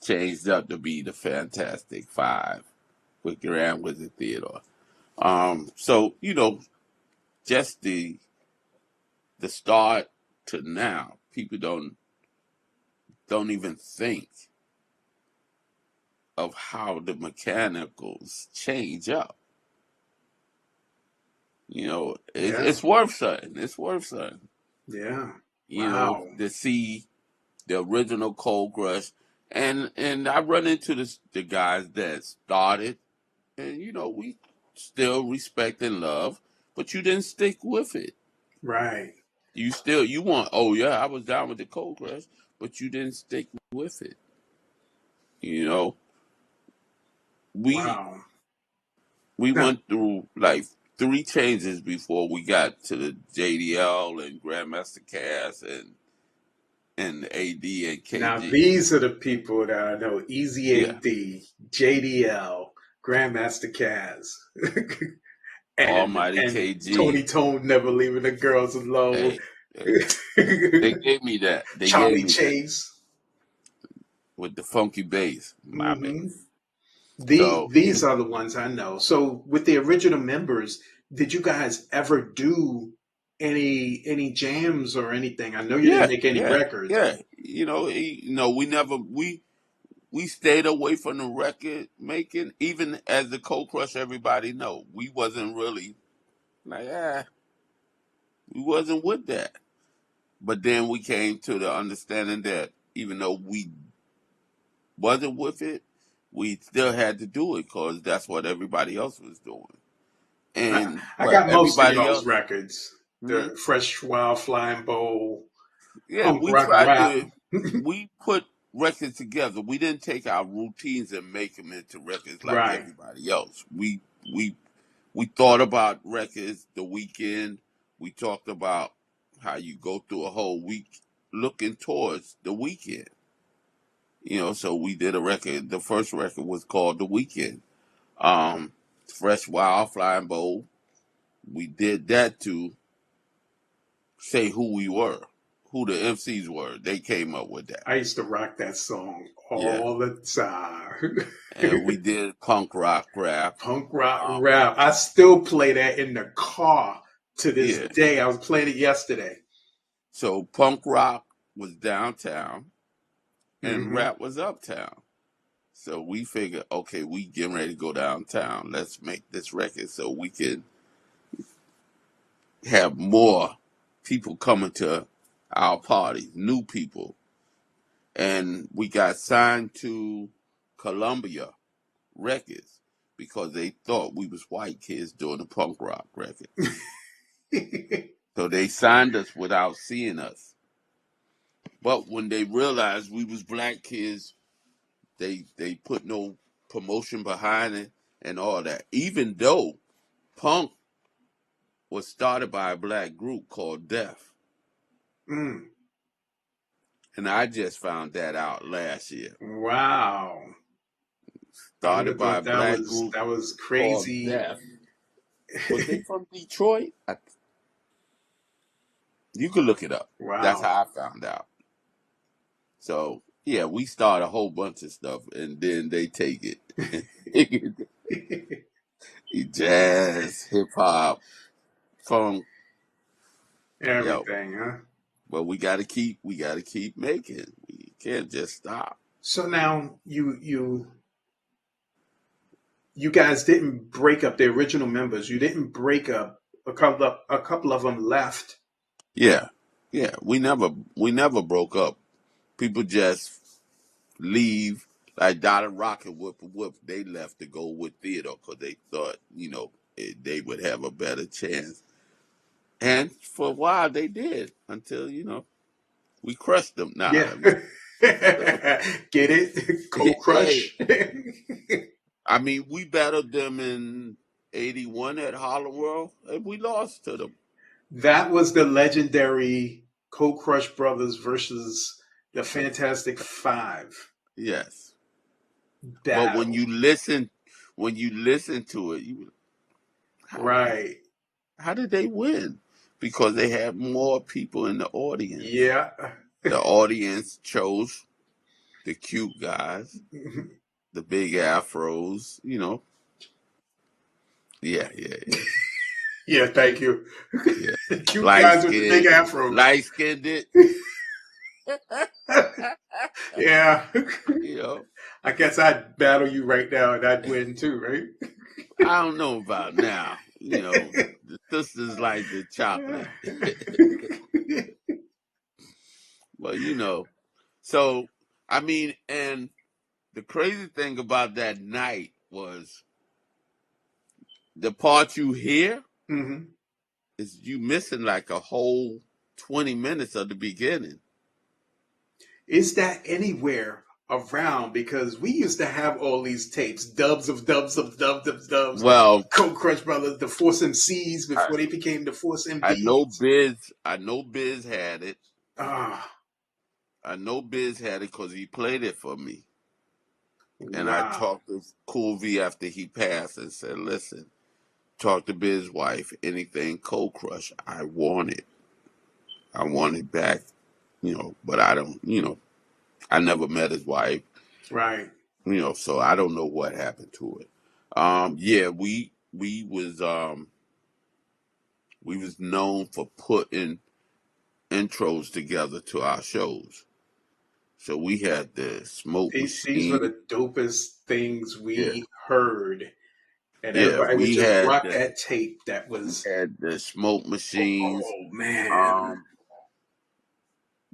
changed up to be the Fantastic Five with Grand Wizard Theodore. So just the start to now, people don't even think of how the mechanicals change up. Yeah. It's worth something. It's worth something. Yeah. You know, Wow. to see the original Cold Crush, and I run into the guys that started, and we still respect and love, but you didn't stick with it. Right. You want, oh yeah, I was down with the Cold Crush, but you didn't stick with it. You know, we Wow. we Now, went through like three changes before we got to the JDL and Grandmaster Cass and AD and now KG. these are the people that I know: Easy Yeah, AD, JDL, Grandmaster Caz, and Almighty Tony KG. Tone never leaving the girls alone. Hey, they gave me that. They gave Charlie me that Chase. with the funky bass, my man. Hmm. So These are the ones I know. So with the original members, did you guys ever do any jams or anything? I know you didn't yeah, make any yeah, records. yeah. We never we stayed away from the record making. Even as the Cold Crush, everybody know we wasn't really like we wasn't with that. But then we came to the understanding that even though we wasn't with it, we still had to do it because that's what everybody else was doing. And I but got most of everybody y'all's else, records. hmm, The Fresh Wild Flying Bowl, yeah, Punk we Rock tried Rap. to. We put records together. We didn't take our routines and make them into records like Right. everybody else. We we thought about records the weekend. We talked about how you go through a whole week looking towards the weekend. So we did a record. The first record was called The Weekend. Um, Fresh Wild Flying Bowl. We did that to say who we were, who the MCs were. They came up with that. I used to rock that song Yeah. all the time. And we did punk rock rap. Punk Rock Um, Rap. I still play that in the car to this yeah. day. I was playing it yesterday. So punk rock was downtown and Hmm. rap was uptown. So we figured, okay, we getting ready to go downtown. Let's make this record so we can have more people coming to our parties, new people. And we got signed to Columbia Records because they thought we was white kids doing a punk rock record. So they signed us without seeing us. But when they realized we was black kids, they put no promotion behind it and all that. Even though punk was started by a black group called Def. Mm. And I just found that out last year. Wow. I would Started have by a thought that black was group that was called crazy. Def. Was they from Detroit? You can look it up. That's Wow. how I found out. So yeah, we start a whole bunch of stuff, and then they take it, jazz, hip hop, funk, yo. Everything, huh? But we gotta keep making. We can't just stop. So now you guys didn't break up the original members. You didn't break up. A couple of them left. Yeah, yeah. We never broke up. People just leave. Like Dottie Rock and Whoop Whoop, they left to go with theater because they thought they would have a better chance. And for a while they did until we crushed them. Nah, Yeah. let me. Get it? Cold Hey, Crush. I mean, we battled them in '81 at Harlem World, and we lost to them. That was the legendary Cold Crush Brothers versus the Fantastic Five Yes, but battle. when you listen to it, how Right. how did they win? Because they had more people in the audience. Yeah. The audience chose the cute guys, the big afros. Yeah, yeah, yeah. Yeah, thank you. Yeah. Cute Light guys with the big skinned, afros. light skinned it. Yeah. You know, I guess I'd battle you right now and I'd win too, right? I don't know about now. You know, the sisters like the chocolate. But you know, so I mean, and the crazy thing about that night was the part you hear Hmm. is you missing like a whole 20 minutes of the beginning. Is that anywhere around? Because we used to have all these tapes, dubs of dubs of dubs of dubs, Well, Coke Crunch Brothers, the Force MCs I, before they became the Force I know MPs. Biz had it. Ah, I know Biz had it because he played it for me. And I wow. talked to Cool V after he passed and said, listen, talk to Biz's wife, anything Cold Crush, I want it. I want it back, you know, but I don't, you know, I never met his wife, Right. you know, so I don't know what happened to it. Yeah, we was known for putting intros together to our shows. So we had the smoke These were machine. the dopest things Yeah. we heard. And Yeah, everybody would just rock that tape. That we was, had the smoke machines. oh man. Um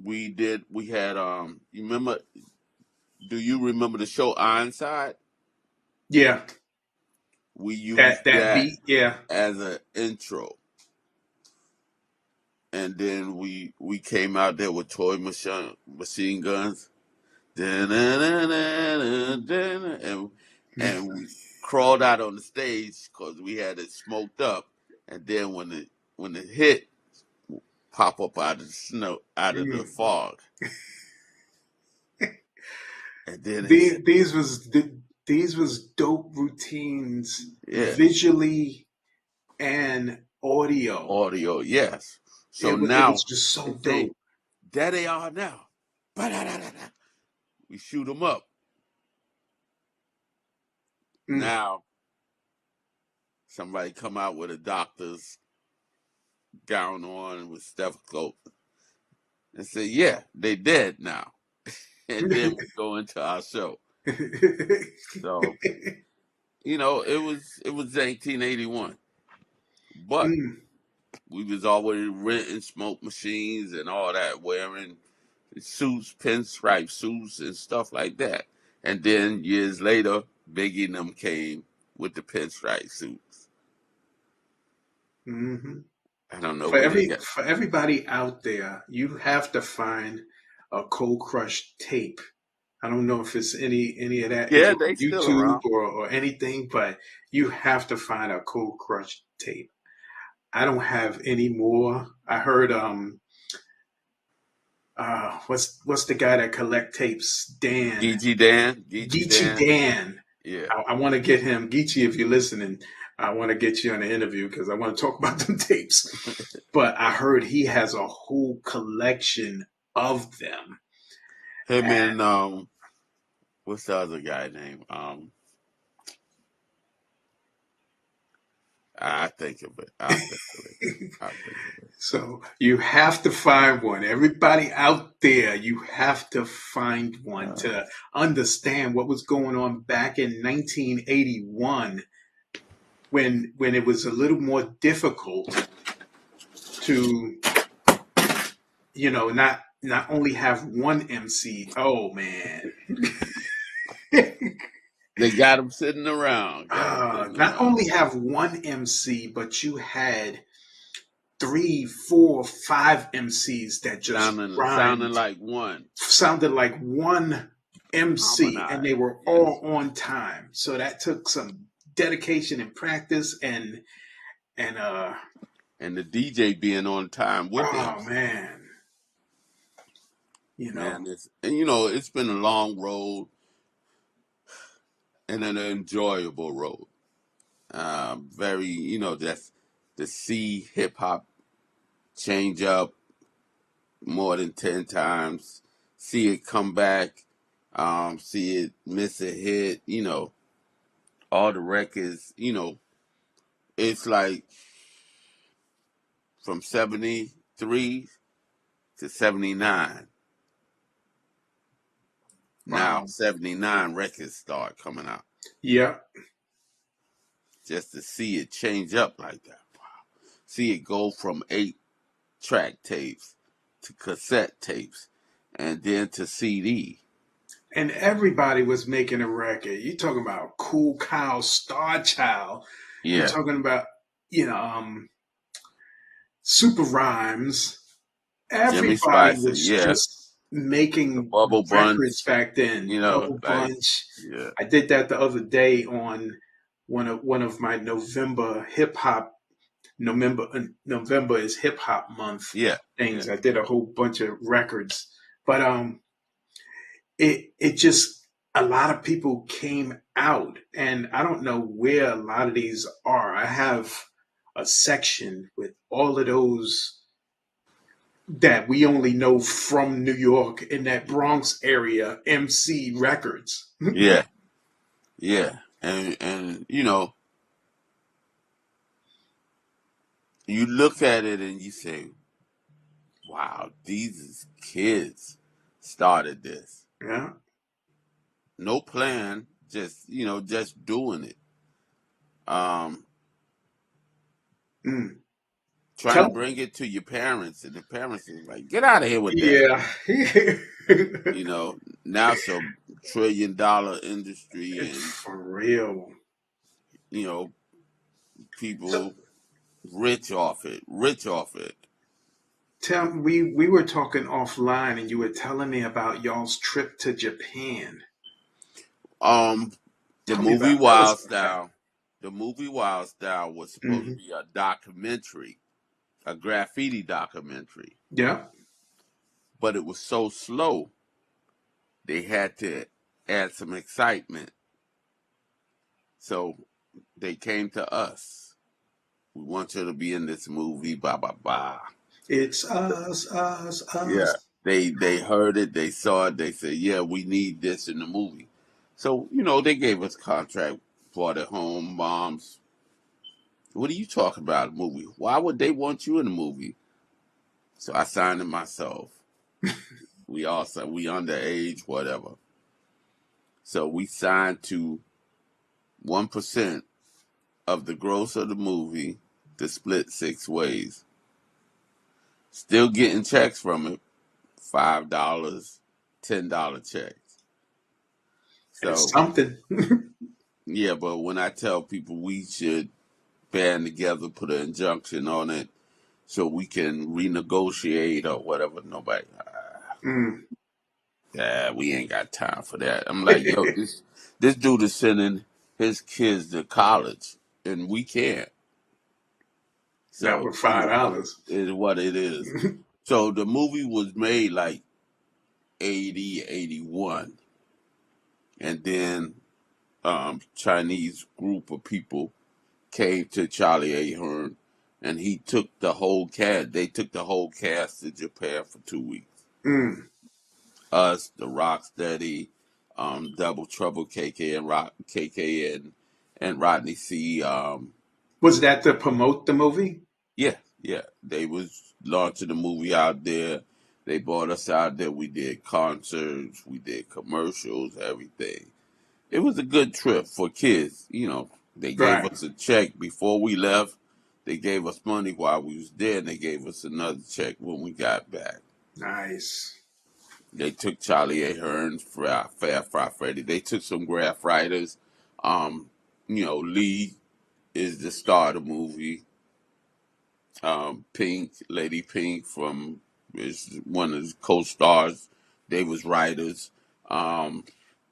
we had you remember do you remember the show Ironside? Yeah, We that used that that beat. Yeah. as an intro. And then we came out there with machine guns. And we crawled out on the stage because we had it smoked up. And then when it hit, pop up out of the snow, out of the Mm. fog. And then they said, These was dope routines yeah, visually and audio. audio, yes. So It was now just they so say, dope. there they are now. Ba-da-da-da-da. We shoot them up. Mm. Now somebody come out with a doctor's gown on with stethoscope and say, yeah, they dead now. And then we go into our show. So, you know, it was 1881. But Mm. we was already renting smoke machines and all that, wearing suits, pinstripe suits and stuff like that. And then years later, Biggie and them came with the pinstripe suits. Hmm. I don't know where they got. For everybody out there, you have to find a Cold Crush tape. I don't know if it's any of that, if Yeah, it's they on still YouTube around. or anything, but you have to find a Cold Crush tape. I don't have any more. I heard what's the guy that collect tapes? Dan. Geechee Geechee Dan. Dan. Yeah. I want to get him. Geechee, if you're listening, I want to get you on an interview because I want to talk about them tapes. But I heard he has a whole collection of them. Him and what's the other guy name? I think of it. I think of it. I think of it. So you have to find one. Everybody out there, you have to find one Uh, to understand what was going on back in 1981 when it was a little more difficult to, not only have one MC. Oh man. they got him sitting around. Got him sitting Not around. only have one MC, but you had three, four, five MCs that just Sounding rhymed, like one. sounded like one MC, and they Harmonized. were all Yes. on time. So that took some dedication and practice, and And the DJ being on time with the oh MC. man, you know, Man, it's been a long road and an enjoyable road. Very, that's to see hip hop change up more than 10 times, see it come back, see it miss a hit, all the records, it's like from 73 to 79. Now Wow. 79 records start coming out. Yeah. Just to see it change up like that. See it go from 8-track tapes to cassette tapes and then to CD. And everybody was making a record. You talking about Cool Cow, Star Child. You Yeah. talking about, you know, Super Rhymes. Jimmy Everybody Spicer, was yeah. just The making Bubble records Bunch, back then. you know, Bubble like, Bunch. yeah. I did that the other day on one of my November hip hop. November is hip hop month Yeah. Yeah. things. I did a whole bunch of records, but it just a lot of people came out, and I don't know where a lot of these are. I have a section with all of those that we only know from New York in that Bronx area, MC records. Yeah. Yeah. And you know, you look at it and you say, wow, these kids started this. Yeah. No plan, just just doing it. Um, Mm. Trying to Tell. bring it to your parents, and the parents is like, get out of here with that. Yeah. You know, now it's a $1 trillion industry, and For real. you know, So people rich off it. tell we were talking offline, and you were telling me about y'all's trip to Japan. Um, the Tell me movie about tell us Wild about that. Style, the movie Wild Style was supposed to Hmm. be a documentary, a graffiti documentary, Yeah. but it was so slow they had to add some excitement. So they came to us. We want you to be in this movie, blah blah blah. It's us, us, Yeah. us. They heard it, they saw it, they said, yeah, we need this in the movie. So, they gave us contract, brought it home, moms. What are you talking about, a movie? Why would they want you in the movie? So I signed it myself. We all signed, we underage, whatever. So we signed to 1% of the gross of the movie to split 6 ways. Still getting checks from it, $5, $10 checks. It's So something. yeah, but when I tell people we should band together, put an injunction on it so we can renegotiate or whatever, nobody, Mm. yeah, we ain't got time for that. I'm like, yo, this dude is sending his kids to college and we can't. Not So, with $5. is what it is. So the movie was made like 80, 81, and then Chinese group of people came to Charlie Ahern, and he took the whole cast. They took the whole cast to Japan for 2 weeks. Mm. Us, the Rocksteady, Double Trouble, KK and Rodney C. Was that to promote the movie? Yeah, yeah. They was launching the movie out there. They brought us out there. We did concerts, we did commercials, everything. It was a good trip for kids. They gave Right. us a check before we left. They gave us money while we was there, and they gave us another check when we got back. Nice. They took Charlie Ahern, Fair Fry Freddy. They took some graph writers. Lee is the star of the movie. Pink, Lady Pink is one of the co-stars. They was writers. Um,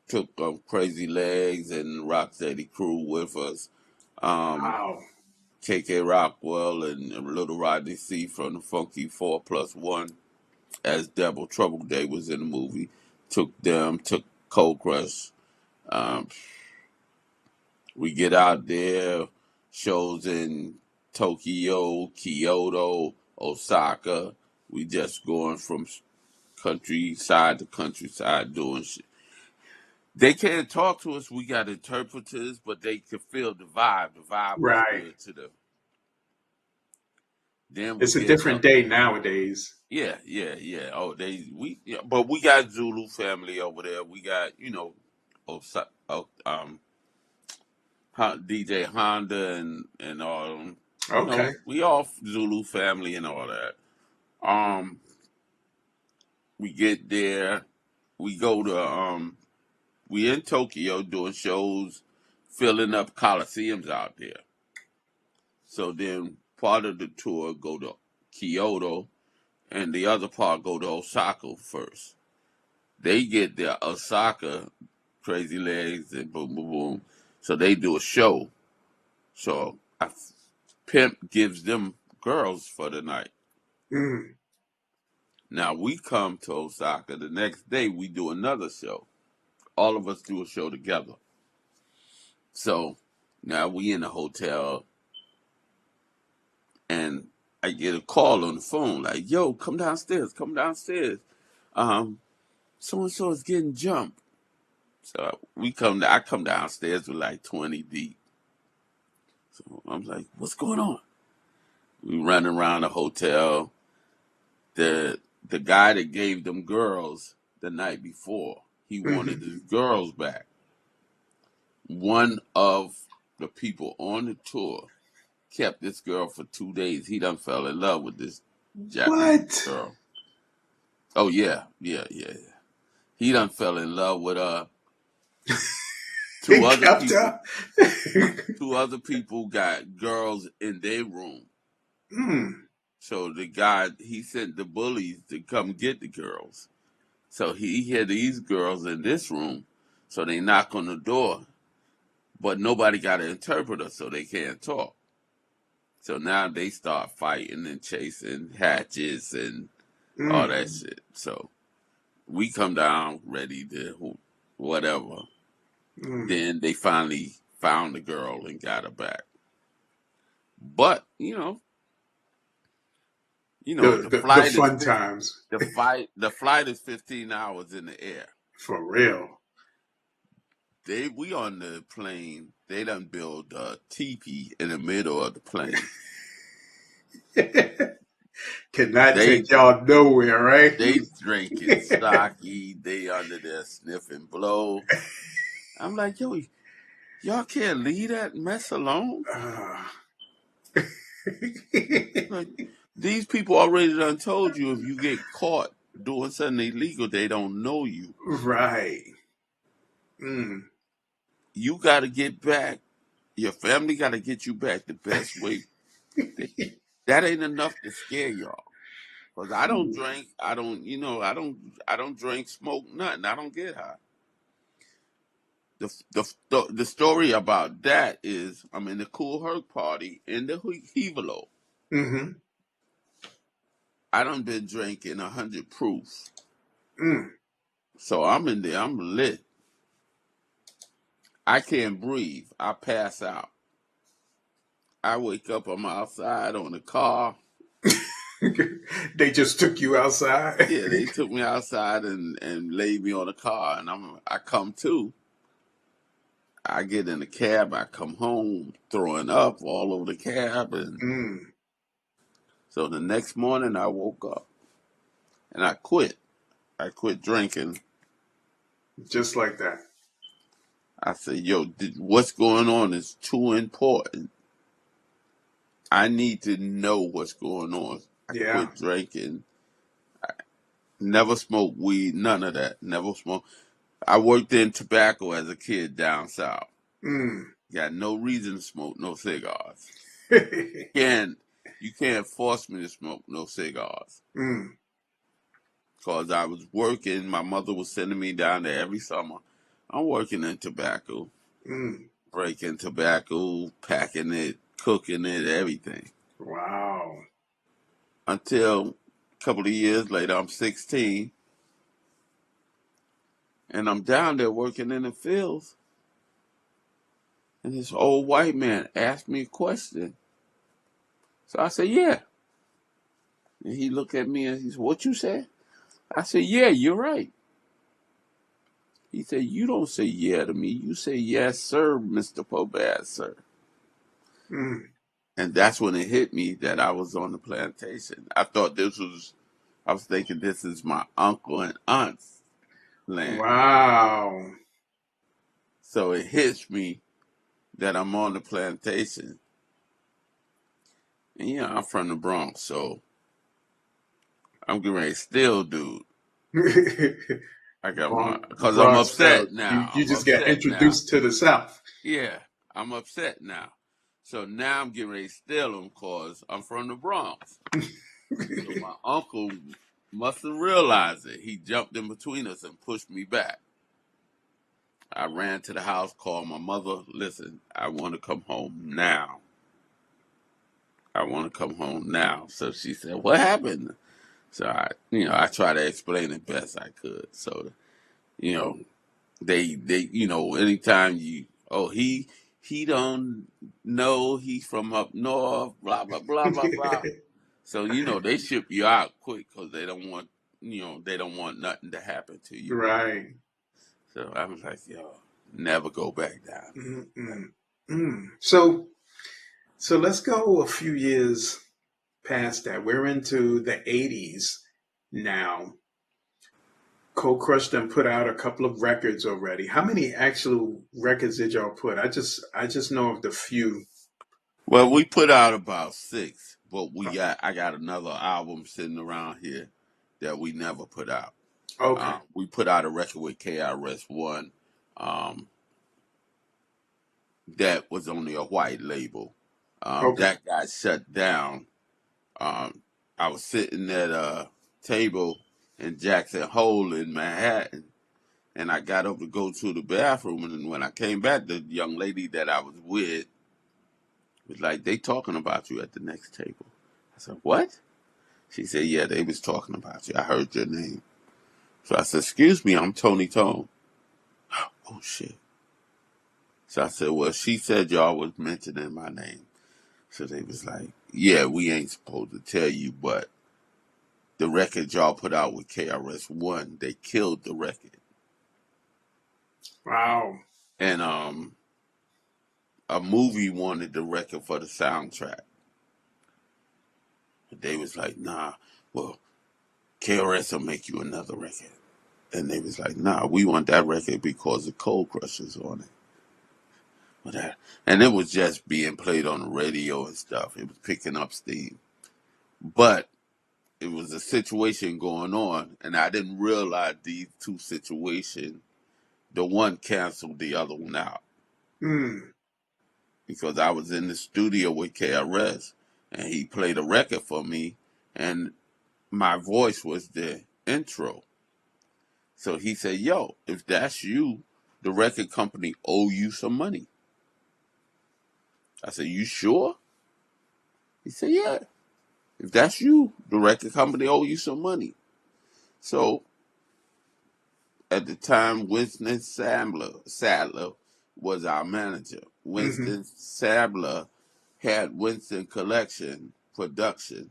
Took Crazy Legs and Rocksteady crew with us. Um, Wow. KK Rockwell and Little Rodney C from the Funky 4+1 as Double Trouble Day was in the movie. Took Cold Crush. Um, we get out there, shows in Tokyo, Kyoto, Osaka. We just going from countryside to countryside doing shit. They can't talk to us. We got interpreters, but they could feel the vibe. The vibe was Right. good to them. Then we It's a get different day nowadays. yeah, yeah, yeah. Oh, but we got Zulu family over there. We got DJ Honda and all of them. Okay. We all Zulu family and all that. Um, we get there. We go to we in Tokyo doing shows, filling up coliseums out there. So then part of the tour go to Kyoto, and the other part go to Osaka first. They get there Osaka, Crazy Legs, and boom, boom, boom. So they do a show. So Pimp gives them girls for the night. Mm. Now we come to Osaka. The next day we do another show. All of us do a show together. So now we in the hotel, and I get a call on the phone like, "Yo, come downstairs, come downstairs. So and so is getting jumped." So I come downstairs with like 20 deep. So I'm like, "What's going on?" We run around the hotel. The guy that gave them girls the night before, he wanted Hmm. his girls back. One of the people on the tour kept this girl for 2 days. He done fell in love with this Japanese What? girl. Oh yeah, yeah, yeah, yeah. He done fell in love with two He other kept people. up. Two other people got girls in their room. Mm. So the guy, he sent the bullies to come get the girls. So he had these girls in this room. So they knock on the door, but nobody got an interpreter, so they can't talk. So now they start fighting and chasing hatches and all Mm. that shit. So we come down ready to whatever. Mm. Then they finally found the girl and got her back. But The, the the flight is fun times. the flight is 15 hours in the air. For real. We on the plane. They done build a teepee in the middle of the plane. Cannot They take y'all nowhere, right? they drinking sake. They under there sniffing blow. I'm like, yo, y'all can't leave that mess alone. Uh, Like, these people already done told you if you get caught doing something illegal, they don't know you. right. Mm. You got to get back. Your family got to get you back the best way. They, that ain't enough to scare y'all. Cause I don't drink. I don't. I don't drink, smoke, nothing. I don't get high. The story about that is I'm in the Cool Herc party in the Hevelo. Mm-hmm. I done been drinking 100 proof. Mm. So I'm in there. I'm lit. I can't breathe. I pass out. I wake up. I'm outside on the car. They just took you outside. Yeah, they took me outside and laid me on the car, and I come to. I get in the cab. I come home throwing up all over the cab, and Mm. so the next morning I woke up and I quit. I quit drinking. Just like that. I said, "Yo, what's going on is too important. I need to know what's going on." I Yeah. quit drinking. Never smoked weed, none of that. Never smoked. I worked in tobacco as a kid down south. Mm. Got no reason to smoke no cigars. Can't you can't force me to smoke no cigars. Mm. Cause I was working. My mother was sending me down there every summer. I'm working in tobacco, Mm. breaking tobacco, packing it, cooking it, everything. Wow. Until a couple of years later, I'm 16, and I'm down there working in the fields. And this old white man asked me a question. So I said, "Yeah." And he looked at me and he said, "What you said?" I said, "Yeah, you're right." He said, "You don't say yeah to me. You say yes, sir, Mr. Pobad, sir." Mm. And that's when it hit me that I was on the plantation. I was thinking this is my uncle and aunt's land. Wow. So it hits me that I'm on the plantation. And yeah, I'm from the Bronx, so I'm getting ready to steal, dude. I got my, because I'm Bronx upset style. now. You I'm just get upset now. introduced to the South. Yeah, I'm upset now. So now I'm getting ready to steal them because I'm from the Bronx. So my uncle must have realized it. He jumped in between us and pushed me back. I ran to the house, called my mother. Listen, I want to come home now. I want to come home now. So she said, "What happened?" So I try to explain it best I could. So, you know, anytime he don't know he's from up north, blah blah blah blah blah. So they ship you out quick because they don't want nothing to happen to you. Right. So I was like, yo, never go back down Mm, mm, mm. So let's go a few years past that. We're into the 80s now. Cold Crush done put out a couple of records already. How many actual records did y'all put? I just know of the few. Well, we put out about six, but I got another album sitting around here that we never put out. Okay. We put out a record with KRS-One um, that was only a white label. Okay. That got shut down. Um, I was sitting at a table in Jackson Hole in Manhattan, and I got up to go to the bathroom, and when I came back, the young lady that I was with was like, "They talking about you at the next table." I said, "What?" She said, "Yeah, they was talking about you. I heard your name." So I said, "Excuse me, I'm Tony Tone." Oh shit. So I said, "Well, she said y'all was mentioning my name." So they was like, "Yeah, we ain't supposed to tell you, but the record y'all put out with KRS-One, they killed the record." Wow. And a movie wanted the record for the soundtrack. But they was like, "Nah, well, KRS will make you another record." And they was like, "Nah, we want that record because the Cold Crushers on it." But and it was just being played on the radio and stuff. It was picking up steam. But it was a situation going on, and I didn't realize these two situations, the one canceled the other one out. Mm. Because I was in the studio with KRS, and he played a record for me, and my voice was the intro. So he said, "Yo, if that's you, the record company owe you some money." I said, "You sure?" He said, "Yeah. If that's you, the record company owe you some money." So at the time, Sadler was our manager. Hmm. Winston Sadler had Winston Collection Production.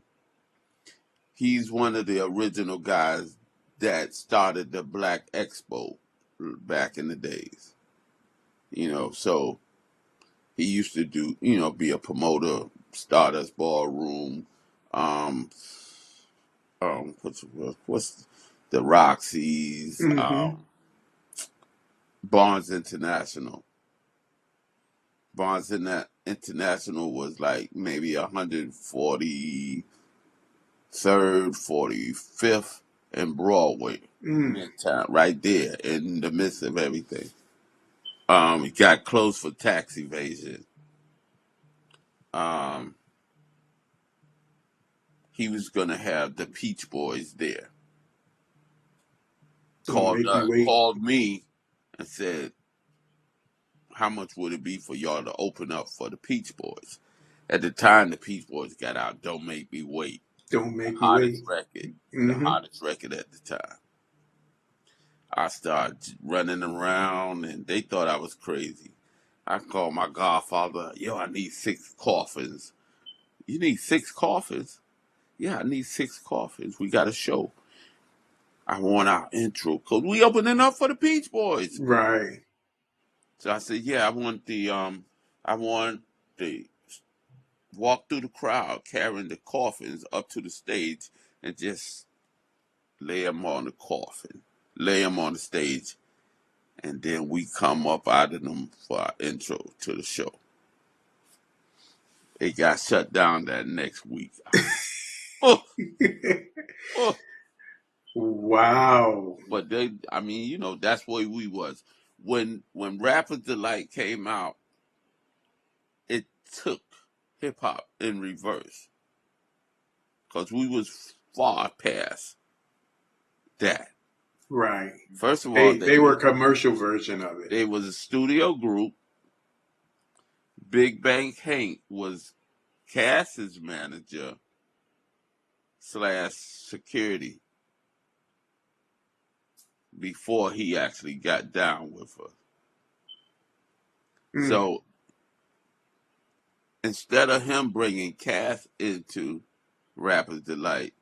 He's one of the original guys that started the Black Expo back in the days. So he used to be a promoter, Stardust Ballroom, um, what's the Roxy's, Hmm. Barnes International. International was like maybe 143rd, 45th, and Broadway, Mm. Midtown, right there in the midst of everything. He got close for tax evasion. Um, he was gonna have the Peach Boys there. Don't make me wait. Called me and said, "How much would it be for y'all to open up for the Peach Boys?" At the time, the Peach Boys got out "Don't Make Me Wait," Don't the make me hottest wait. record, the Hmm. hottest record at the time. I started running around, and they thought I was crazy. I called my godfather. "Yo, I need 6 coffins." "You need 6 coffins?" "Yeah, I need 6 coffins. We got a show. I want our intro because we opening up for the Peach Boys." Right. So I said, "Yeah, I want the walk through the crowd carrying the coffins up to the stage and just lay them on the coffin, lay them on the stage, and then we come up out of them for our intro to the show. It got shut down that next week. Oh, oh. Wow. But they, I mean, that's where we was. When Rapper's Delight came out, it took hip hop in reverse. Because we was far past that. Right. First of all, They were a commercial version of it. they was a studio group. Big Bang Hank was Cass's manager / security before he actually got down with her. Mm. So instead of him bringing Cass into Rapper's Delight,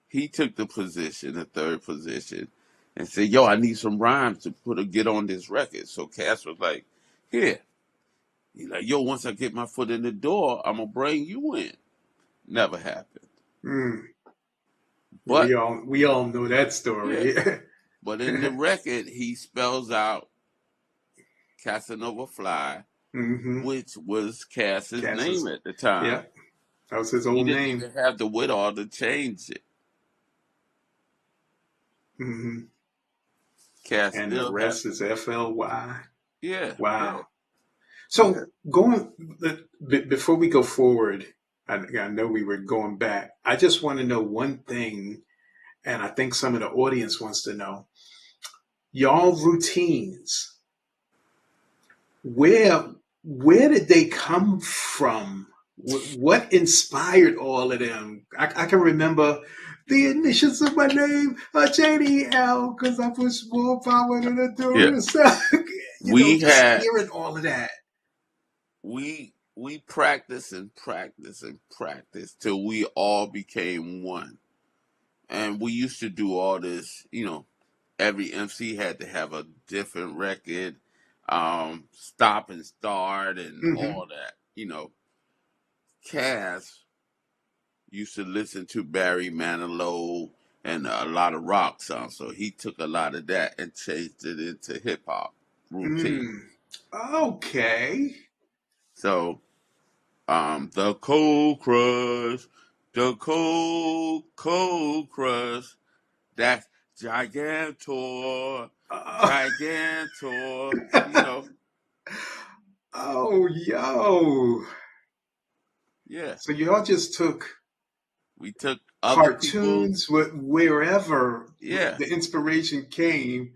he took the third position, and said, "Yo, I need some rhymes to get on this record." So Cass was like, "Here." He's like, "Yo, once I get my foot in the door, I'm gonna bring you in." Never happened. Mm. But we all know that story. yeah, but in the record, he spells out Casanova Fly, Mm-hmm. which was Cass's Cass's, name at the time. yeah, that was his He old didn't name. even have the wherewithal to change it. Mm-hmm. Cass And the still rest is FLY. yeah. Wow. Yeah. So before we go forward, I know we were going back. I just want to know one thing, and I think some of the audience wants to know. Y'all routines, where did they come from? What inspired all of them? I can remember the initials of my name, JDL, because I push more power than a Yeah. door. So, We just had hearing all of that. we practiced and practiced and practiced till we all became one. And we used to do all this, every MC had to have a different record, stop and start and Mm-hmm. all that. Cass used to listen to Barry Manilow and a lot of rock songs. So he took a lot of that and changed it into hip hop routine. Okay. So the cold crush, that's Gigantor, Gigantor, Oh, yo. yeah. So y'all just took We took other people, cartoons wherever yeah, the inspiration came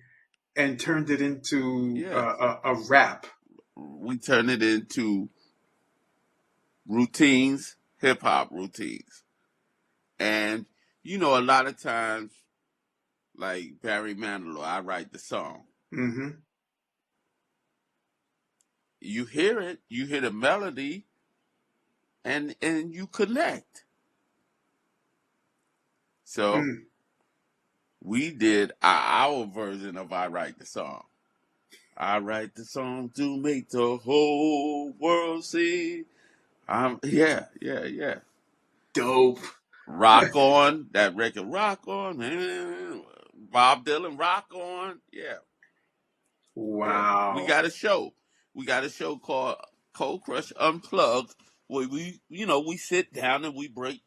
and turned it into yeah. a rap. We turned it into routines, hip hop routines. And, a lot of times, like Barry Manilow, I write the song. Mm-hmm. You hear it, you hear the melody, and you connect. So Mm. we did our version of I Write the Song. I write the song to make the whole world see. Yeah. Dope. Rock On, that record, Rock On, man. Bob Dylan, Rock On. Yeah. We Wow. got a show. We got a show called Cold Crush Unplugged, where we sit down and we break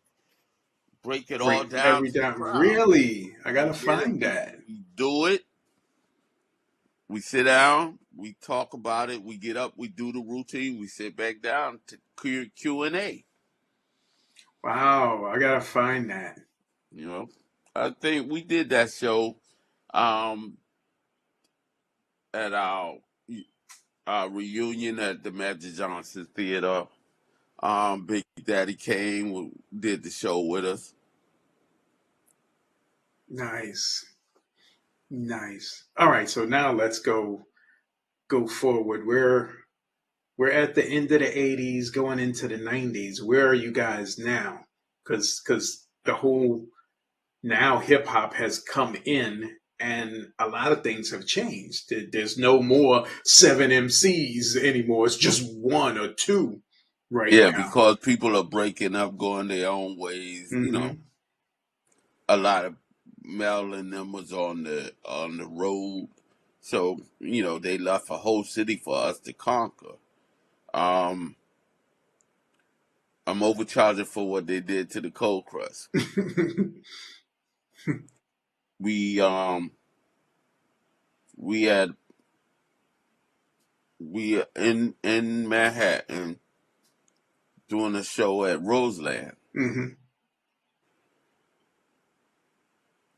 it all Break down every to the down. crowd. Really? I gotta Yeah, find we that. do it. We sit down, we talk about it, we get up, we do the routine, we sit back down to Q&A. Wow. I gotta find that. You know, I think we did that show um, at our reunion at the Magic Johnson Theater. Big Daddy came, did the show with us. Nice. Nice. All right. So now let's go forward. We're at the end of the 80s, going into the 90s. Where are you guys now? Because the whole now hip hop has come in and a lot of things have changed. There's no more seven MCs anymore. It's just one or two. right Yeah, now. because people are breaking up, going their own ways. You know, Hmm. a lot of Maryland them was on the road, so they left a whole city for us to conquer. Um, I'm overcharging for what they did to the cold crust. We we had we in Manhattan doing a show at Roseland. Hmm.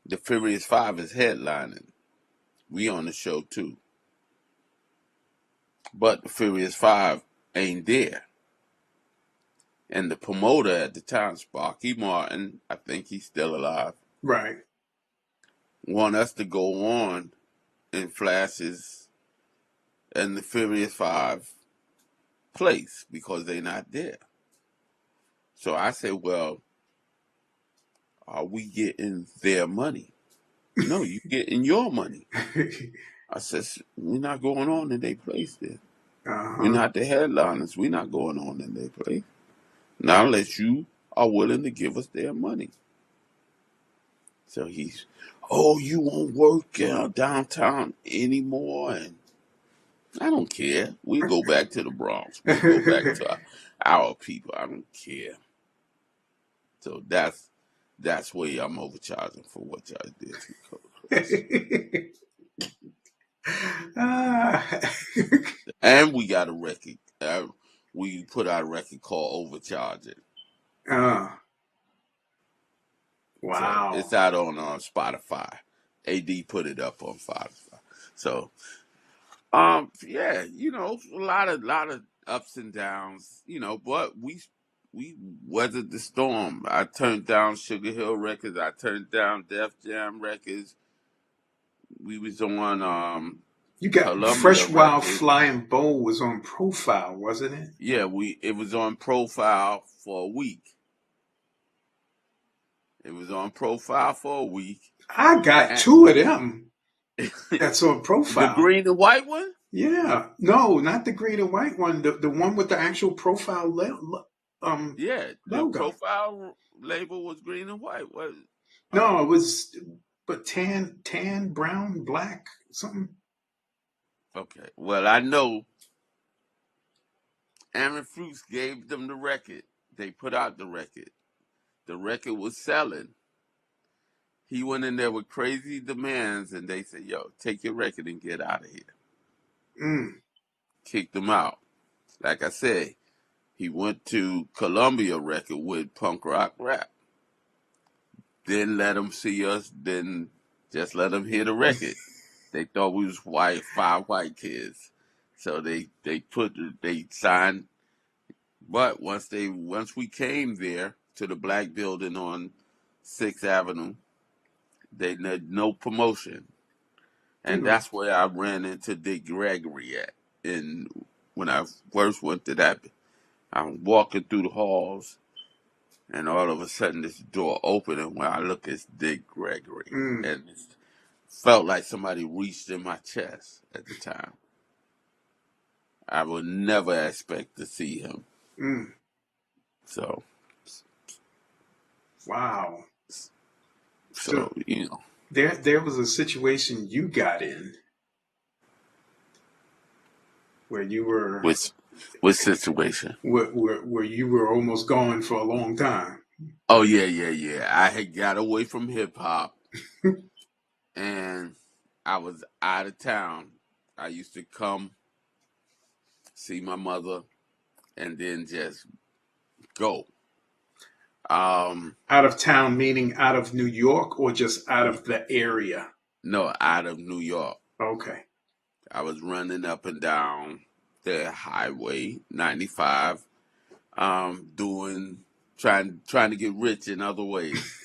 The Furious Five is headlining. We on the show too, but the Furious Five ain't there. And the promoter at the time, Sparky Martin, I think he's still alive, Right. want us to go on in flashes in the Furious Five place because they not there. So I said, well, are we getting their money? No, you getting your money. I said, we're not going on in their place then. We're Uh-huh. not the headliners. We're not going on in their place. Not unless you are willing to give us their money. So he's, oh, you won't work downtown anymore. And I don't care. We go back to the Bronx. We go back to our people. I don't care. So that's where I'm overcharging for what y'all did to Coast. Ah. And we got a record. We put out a record called Overcharging. uh, So wow. it's out on Spotify. AD put it up on Spotify. So yeah, a lot of ups and downs, but we weathered the storm. I turned down Sugar Hill Records, I turned down Def Jam Records. We was on You got Columbia Fresh Wild Records. Flying Bowl was on Profile, wasn't it? Yeah, it was on Profile for a week. It was on Profile for a week. I got And two of them that's on the Profile. green and white one? Yeah. No, not the green and white one. The one with the actual profile Yeah, the logo. Profile label was green and white. What? No, it Um, was but tan, brown, black, something. okay. Well, I know Aaron Fruits gave them the record. They put out the record. The record was selling. He went in there with crazy demands, and they said, "Yo, take your record and get out of here." Mm. Kicked him out. Like I said, he went to Columbia Record with punk rock rap. Didn't let them see us. Didn't just let them hear the record. They thought we was five white kids. So they signed. But once we came there to the black building on 6th Avenue, they had no promotion. And Mm. that's where I ran into Dick Gregory at. And when I first went to that, I'm walking through the halls, and all of a sudden this door opened, and when I look, it's Dick Gregory. Mm. And it felt like somebody reached in my chest at the time. I would never expect to see him. Mm. So, Wow. So so. there was a situation you got in where you were Which situation? where you were almost gone for a long time. Oh yeah. I had got away from hip hop, and I was out of town. I used to come see my mother and then just go. Um, Out of town meaning out of New York or just out of the area? no, out of New York. Okay. I was running up and down the highway 95, doing trying to get rich in other ways.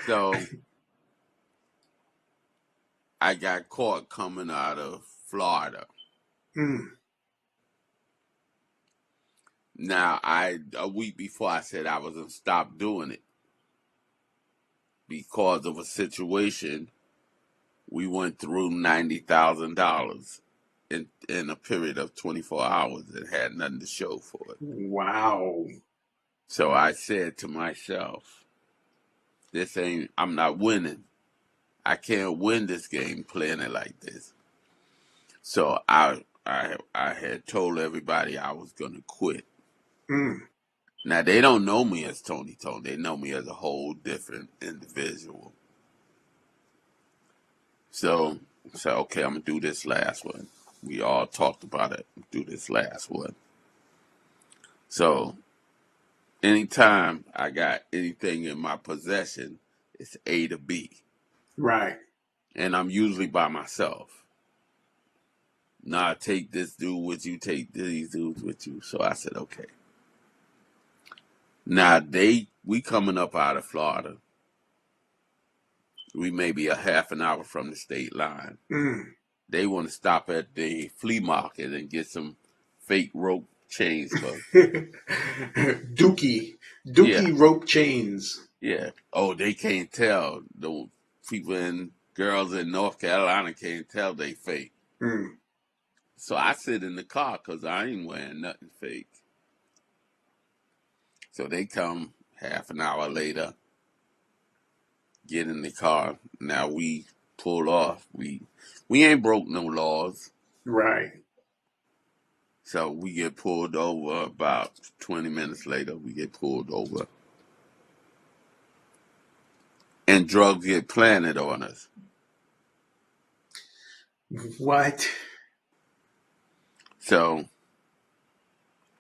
So I got caught coming out of Florida. Mm. Now, a week before I said I was gonna stop doing it because of a situation. We went through $90,000 in a period of 24 hours and had nothing to show for it. Wow. So I said to myself, I'm not winning. I can't win this game playing it like this. So I had told everybody I was going to quit. Mm. Now, they don't know me as Tony Tone. They know me as a whole different individual. So okay, I'm going to do this last one. We all talked about it. Do this last one. So anytime I got anything in my possession, it's A to B. Right. And I'm usually by myself. Nah, take this dude with you, take these dudes with you. So I said, okay. Now we coming up out of Florida. We may be a half an hour from the state line. Mm. They want to stop at the flea market and get some fake rope chains for. Dookie Yeah, rope chains. yeah. Oh, they can't tell. The people and girls in North Carolina can't tell they fake. Mm. So I sit in the car because I ain't wearing nothing fake. So they come half an hour later, get in the car. Now we pull off. We ain't broke no laws. Right. So we get pulled over about 20 minutes later. We get pulled over. And drugs get planted on us. What? So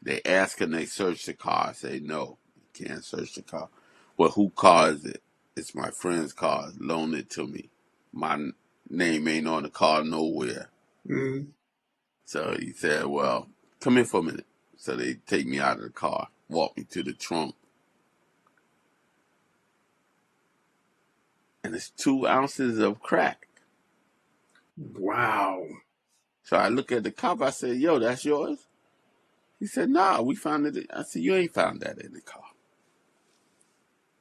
they ask and they search the car. I say, no, you can't search the car. Well, who car is it? It's my friend's car. Loan it to me. My name ain't on the car nowhere. Mm. So he said, well, come here for a minute. So they take me out of the car, walk me to the trunk. And it's 2 ounces of crack. Wow. So I look at the cop. I said, yo, that's yours? He said, nah, we found it. I said, you ain't found that in the car.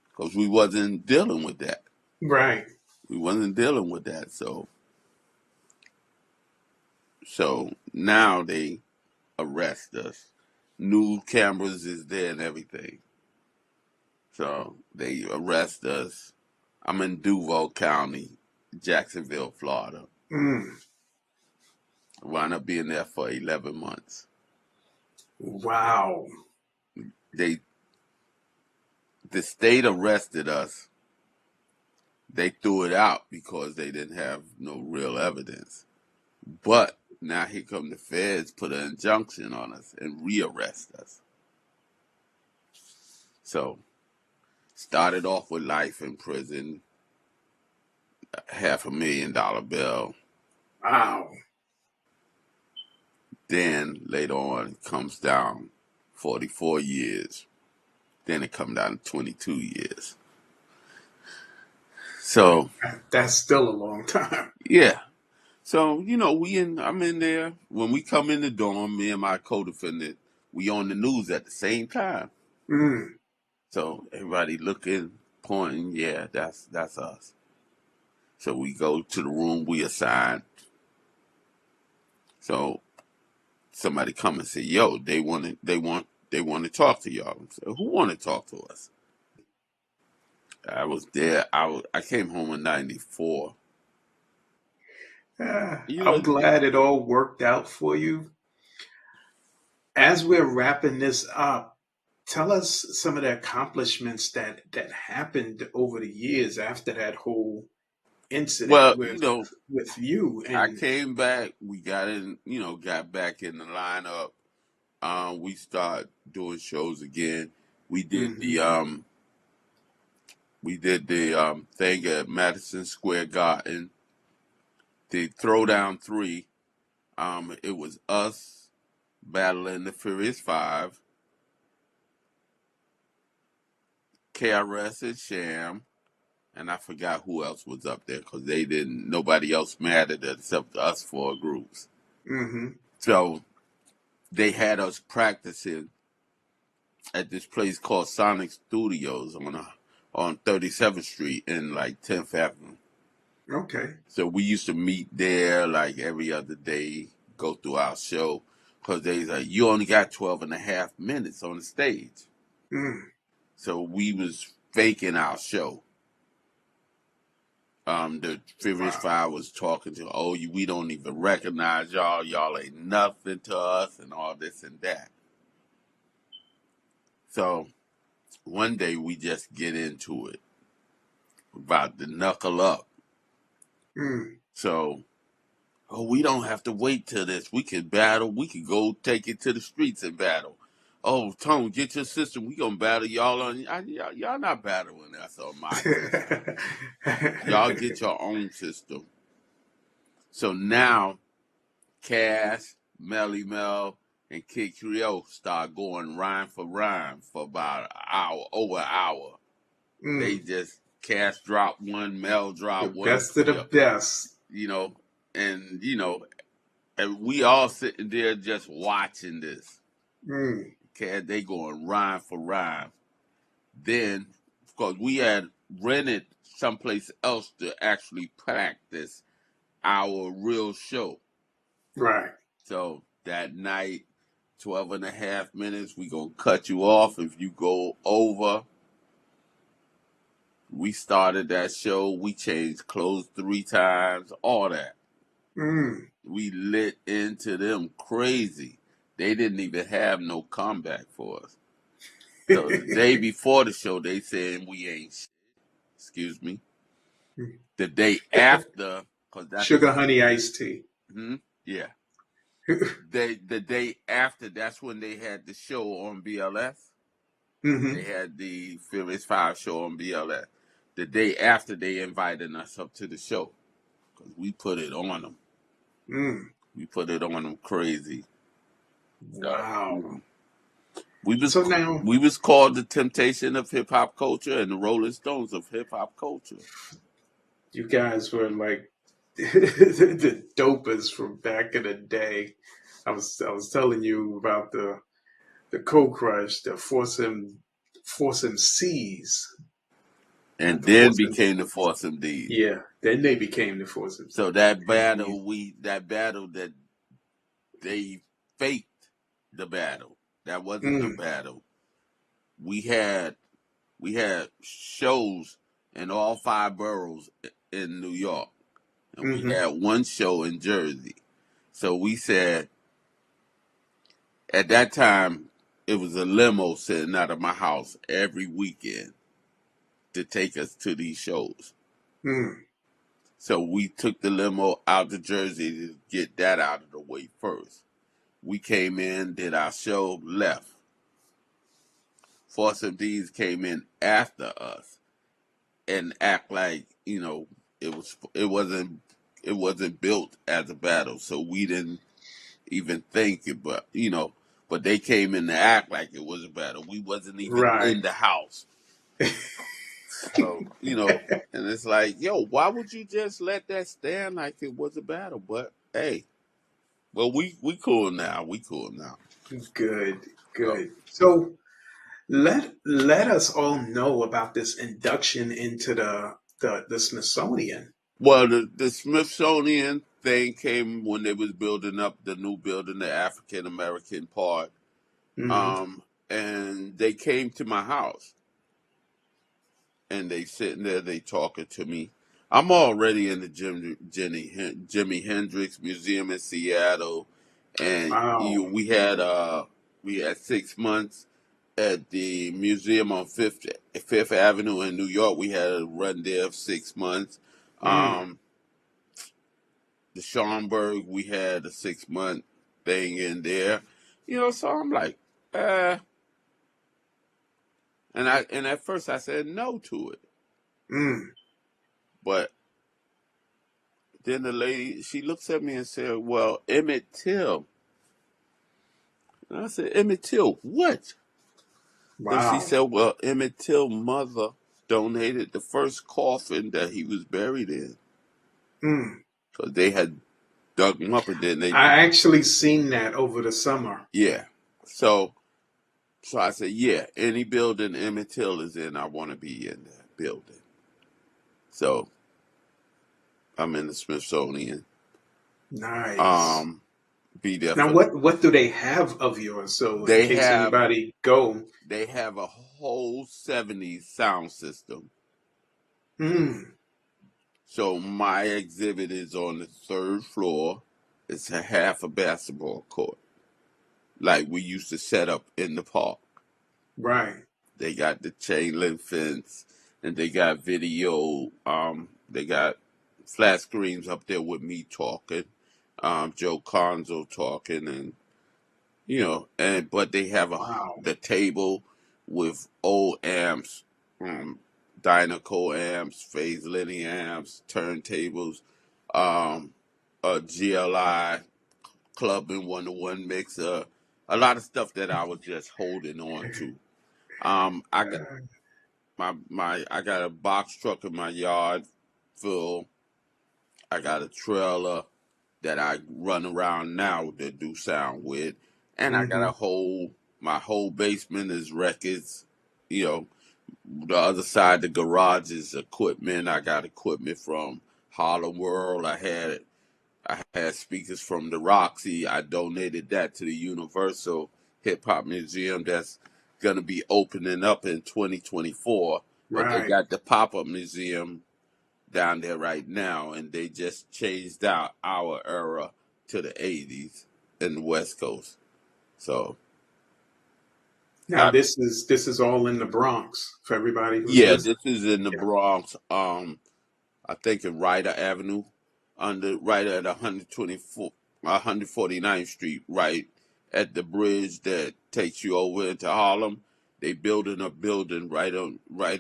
Because we wasn't dealing with that. Right. We wasn't dealing with that. So now they arrest us. New cameras is there and everything. So they arrest us. I'm in Duval County, Jacksonville, Florida. Mm. Wound up being there for 11 months. Wow. The state arrested us. They threw it out because they didn't have no real evidence. But now here come the feds, put an injunction on us and rearrest us. So started off with life in prison, $500,000 bill. Wow. Then later on it comes down 44 years. Then it comes down to 22 years. So That's still a long time. yeah. So, I'm in there. When we come in the dorm, me and my co-defendant, we on the news at the same time. Mm. So everybody looking, pointing, yeah, that's us. So we go to the room we assigned. So somebody come and say, yo, they want to talk to y'all. I said, who want to talk to us? I was there. I came home in '94. I'm glad it all worked out for you. As we're wrapping this up, tell us some of the accomplishments that happened over the years after that whole incident Well, with you. I And came back. We got back in the lineup. We start doing shows again. We did mhm. the thing at Madison Square Garden, the Throwdown 3. It was us battling the Furious Five, KRS and Sham, and I forgot who else was up there because nobody else mattered except us 4 groups. Mm-hmm. So they had us practicing at this place called Sonic Studios on 37th Street in like 10th Avenue. Okay. So we used to meet there like every other day, go through our show because they was like, you only got 12 and a half minutes on the stage. So we was faking our show. The Furious Five was talking to, we don't even recognize y'all. Y'all ain't nothing to us and all this and that. So one day we just get into it about the knuckle up. So, we don't have to wait till this. We can battle. We can go take it to the streets and battle. Oh, Tone, get your system. We gonna battle y'all on. Y'all not battling us on my system. Y'all get your own system. So now, Cash, Melly Mel, and Kid Creole start going rhyme for rhyme for about an hour, over an hour. They just Cash drop one, Mel drop The one, best of the best. And we all sitting there just watching this. Okay, they going rhyme for rhyme. Then, of course, we had rented someplace else to actually practice our real show. Right. So that night, 12 and a half minutes, we gonna cut you off if you go over. We started that show. We changed clothes 3 times, all that. We lit into them crazy. They didn't even have no comeback for us. So the day before the show, they said we ain't shit. Excuse me. The day after, because that's Sugar Honey Iced Tea. Yeah. The day after, that's when they had the show on BLS. They had the Furious 5 show on BLS. The day after, they invited us up to the show because we put it on them. We put it on them crazy. Wow. We was called the Temptation of hip hop culture and the Rolling Stones of hip hop culture. You guys were like the dopest from back in the day. I was telling you about the Cold Crush, the Force MCs. And then became the Force MDs. Yeah, then they became the Force MCs. So that battle that they faked the battle. That wasn't the battle. We had shows in all 5 boroughs in New York. And we had one show in Jersey. So we said, at that time, it was a limo sitting out of my house every weekend to take us to these shows. So we took the limo out to Jersey to get that out of the way first. We came in, did our show, left. Force MDs came in after us and act like, it wasn't built as a battle, so we didn't even think it, but they came in to act like it was a battle. We wasn't even in the house. So, and it's like, why would you just let that stand like it was a battle? But hey, well, we cool now. We cool now. Good. So let us all know about this induction into the Smithsonian. Well, the Smithsonian thing came when they was building up the new building, the African American part. And they came to my house. And they sitting there, they talking to me. I'm already in the Jimi Hendrix Museum in Seattle, and we had 6 months at the museum on Fifth Avenue in New York. We had a run there of 6 months. The Schomburg, we had a 6-month thing in there. So I'm like, and at first I said no to it. But then the lady, she looks at me and said, well, Emmett Till. And I said, Emmett Till, what? Then she said, well, Emmett Till mother donated the first coffin that he was buried in. So they had dug him up and then they... I actually seen that over the summer. Yeah. So I said, yeah, any building Emmett Till is in, I want to be in that building. So I'm in the Smithsonian. Nice. be there Now, for. what do they have of yours? So, in They case have anybody go, they have a whole '70s sound system. mm, So my exhibit is on the third floor. It's a half a basketball court, like we used to set up in the park. right, They got the chain link fence, and they got video. They got flat screens up there with me talking, Joe Conzo talking, and but they have wow, the table with old amps, um, Dynaco amps, phase linear amps, turntables, a GLI clubbing 1-to-1 mixer, a lot of stuff that I was just holding on to. I got uh, I got a box truck in my yard full. I got a trailer that I run around now to do sound with, and I got mm-hmm, my whole basement is records. You know, the other side, the garage is equipment. I got equipment from Harlem World. I had speakers from the Roxy. I donated that to the Universal Hip Hop Museum that's going to be opening up in 2024. But they right. got the pop up museum down there right now, and they just changed out our era to the '80s in the West Coast. So, Now, I, this is all in the Bronx for everybody who's yeah, listening. this is in the Yeah. Bronx. I think in Ryder Avenue, right at 124, 149th Street, right at the bridge that takes you over into Harlem. They building a building right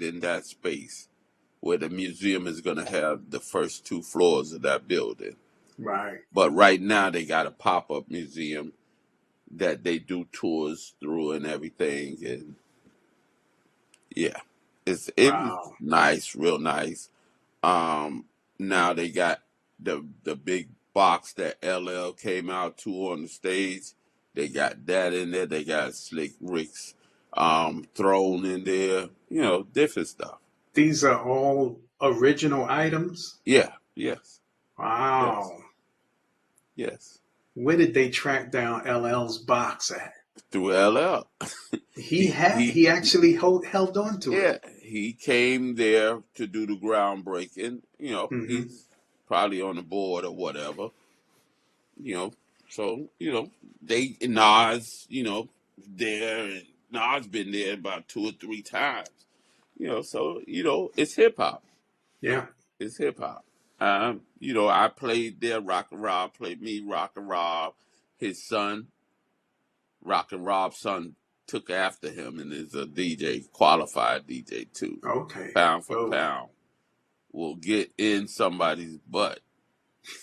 in that space where the museum is going to have the first two floors of that building. Right. But right now they got a pop up museum that they do tours through and everything, and yeah, it was Wow. nice, real nice. Um, Now they got the big box that LL came out to on the stage. They got that in there. They got Slick Rick's throne in there. Different stuff. These are all original items. Yeah, yes, yes, Wow. yes. Where did they track down LL's box at? Through LL. He he had he he actually held on to it. Yeah, he came there to do the groundbreaking. Hmm. He's probably on the board or whatever. You know, so they Nas, there, and Nas been there about 2 or 3 times. So it's hip hop. Yeah. It's hip hop. I played there. Rock and Rob played me. Rock and Rob, his son, Rock and Rob's son took after him and is a DJ, qualified DJ too. Okay. Pound for Oh. pound, will get in somebody's butt.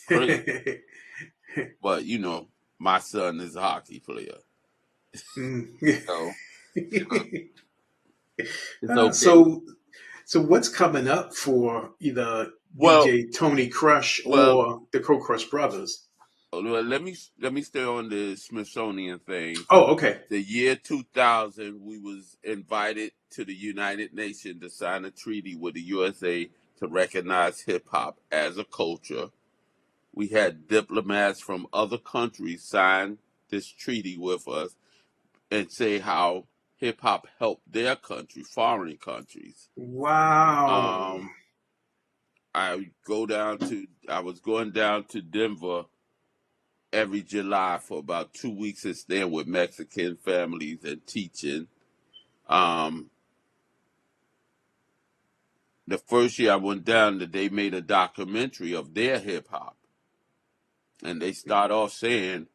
Crazy. But my son is a hockey player. Mm. So it's Uh, okay. so so what's coming up for either Well, DJ Tony Crush well, or the Crow Crush Brothers? let me stay on the Smithsonian thing. Oh, okay. The year 2000, we was invited to the United Nations to sign a treaty with the USA to recognize hip hop as a culture. We had diplomats from other countries sign this treaty with us and say how hip hop helped their country, foreign countries. Wow. Um, I was going down to Denver every July for about 2 weeks and staying with Mexican families and teaching. Um, the first year I went down, they made a documentary of their hip hop, and they start off saying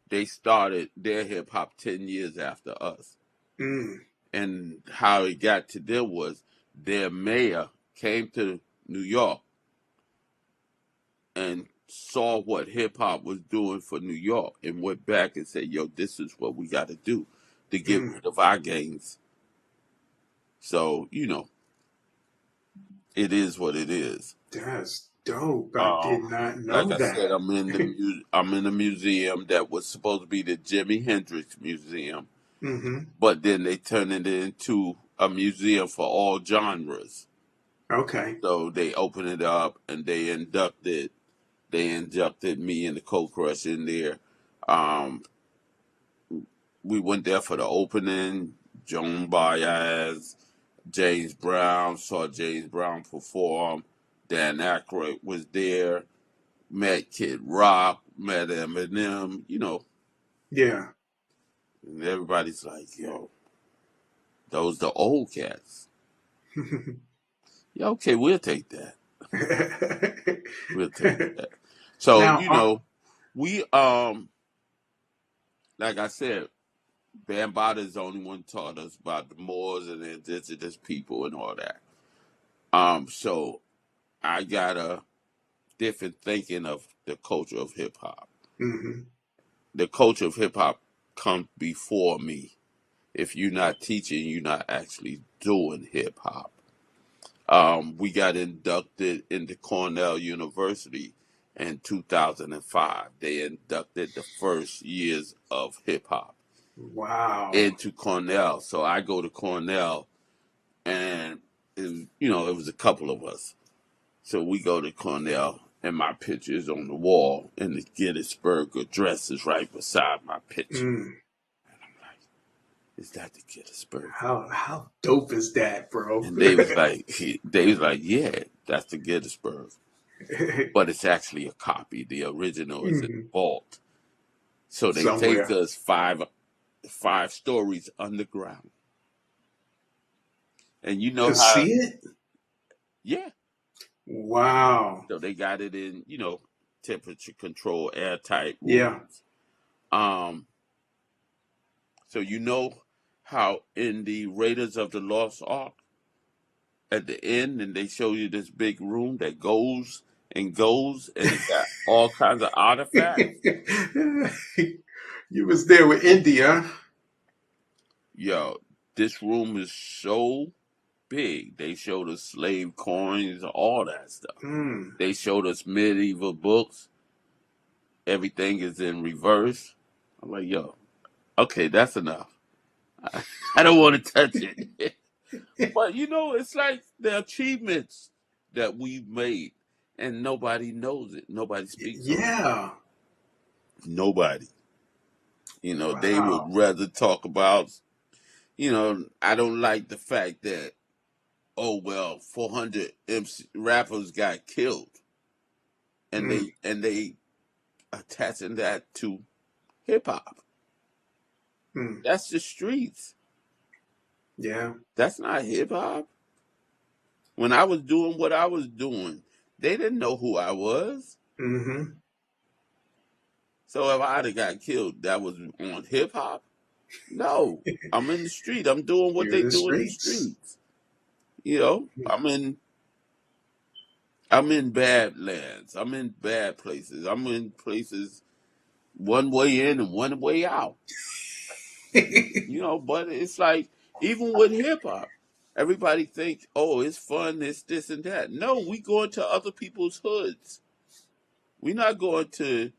they started their hip hop 10 years after us, Mm, and how it got to them was their mayor came to New York and saw what hip hop was doing for New York and went back and said, "Yo, this is what we got to do to get mm. rid of our gangs." So it is what it is. That's dope. I did Um, not like know I said, that. I'm in the museum that was supposed to be the Jimi Hendrix Museum, Hmm. but then they turned it into a museum for all genres. Okay. So they opened it up and they inducted me and the Co Crush in there. Um, we went there for the opening. Joan Baez, James Brown, saw James Brown perform. Dan Aykroyd was there. Met Kid Rock, met Eminem, Yeah. and everybody's like, yo, those the old cats. Yeah, okay, we'll take that. We'll take that. So, Now, we like I said, Bambaataa is the only one taught us about the Moors and the indigenous people and all that. So I got a different thinking of the culture of hip hop. mhm. The culture of hip hop comes before me. If you're not teaching, you're not actually doing hip hop. We got inducted into Cornell University in 2005. They inducted the first years of hip hop Wow. into Cornell. So I go to Cornell, and it was a couple of us. So we go to Cornell, and my picture is on the wall, and the Gettysburg Address is right beside my picture. Mm. And I'm like, is that the Gettysburg? How dope is that, bro? And they was like, yeah, that's the Gettysburg. But it's actually a copy. The original is in the Mhm. vault. So they take Somewhere us five stories underground. And you know to how, see it. yeah. Wow. So they got it in, temperature control, airtight Yeah. rooms. Um, so you know how in the Raiders of the Lost Ark, at the end, and they show you this big room that goes and goes, and it got all kinds of artifacts. You was there with India. Yo, this room is so big. They showed us slave coins, all that stuff. Mm. They showed us medieval books. Everything is in reverse. I'm like, yo, okay, that's enough. I don't want to touch it. But it's like the achievements that we've made, and nobody knows it. Nobody speaks on it. Yeah. Nobody. They would Wow. rather talk about. I don't like the fact that, oh well, 400 rappers got killed, and Mm. they attaching that to hip hop. Mm. That's the streets. Yeah. That's not hip hop. When I was doing what I was doing, they didn't know who I was. Mm-hmm. So if I'd have got killed, that was on hip hop. No, I'm in the street. I'm doing what You're in they the do in the streets. streets. I'm in bad lands. I'm in bad places. I'm in places one way in and one way out. But it's like even with hip hop, everybody thinks, oh, it's fun, it's this and that. No, we going to other people's hoods. We're not going to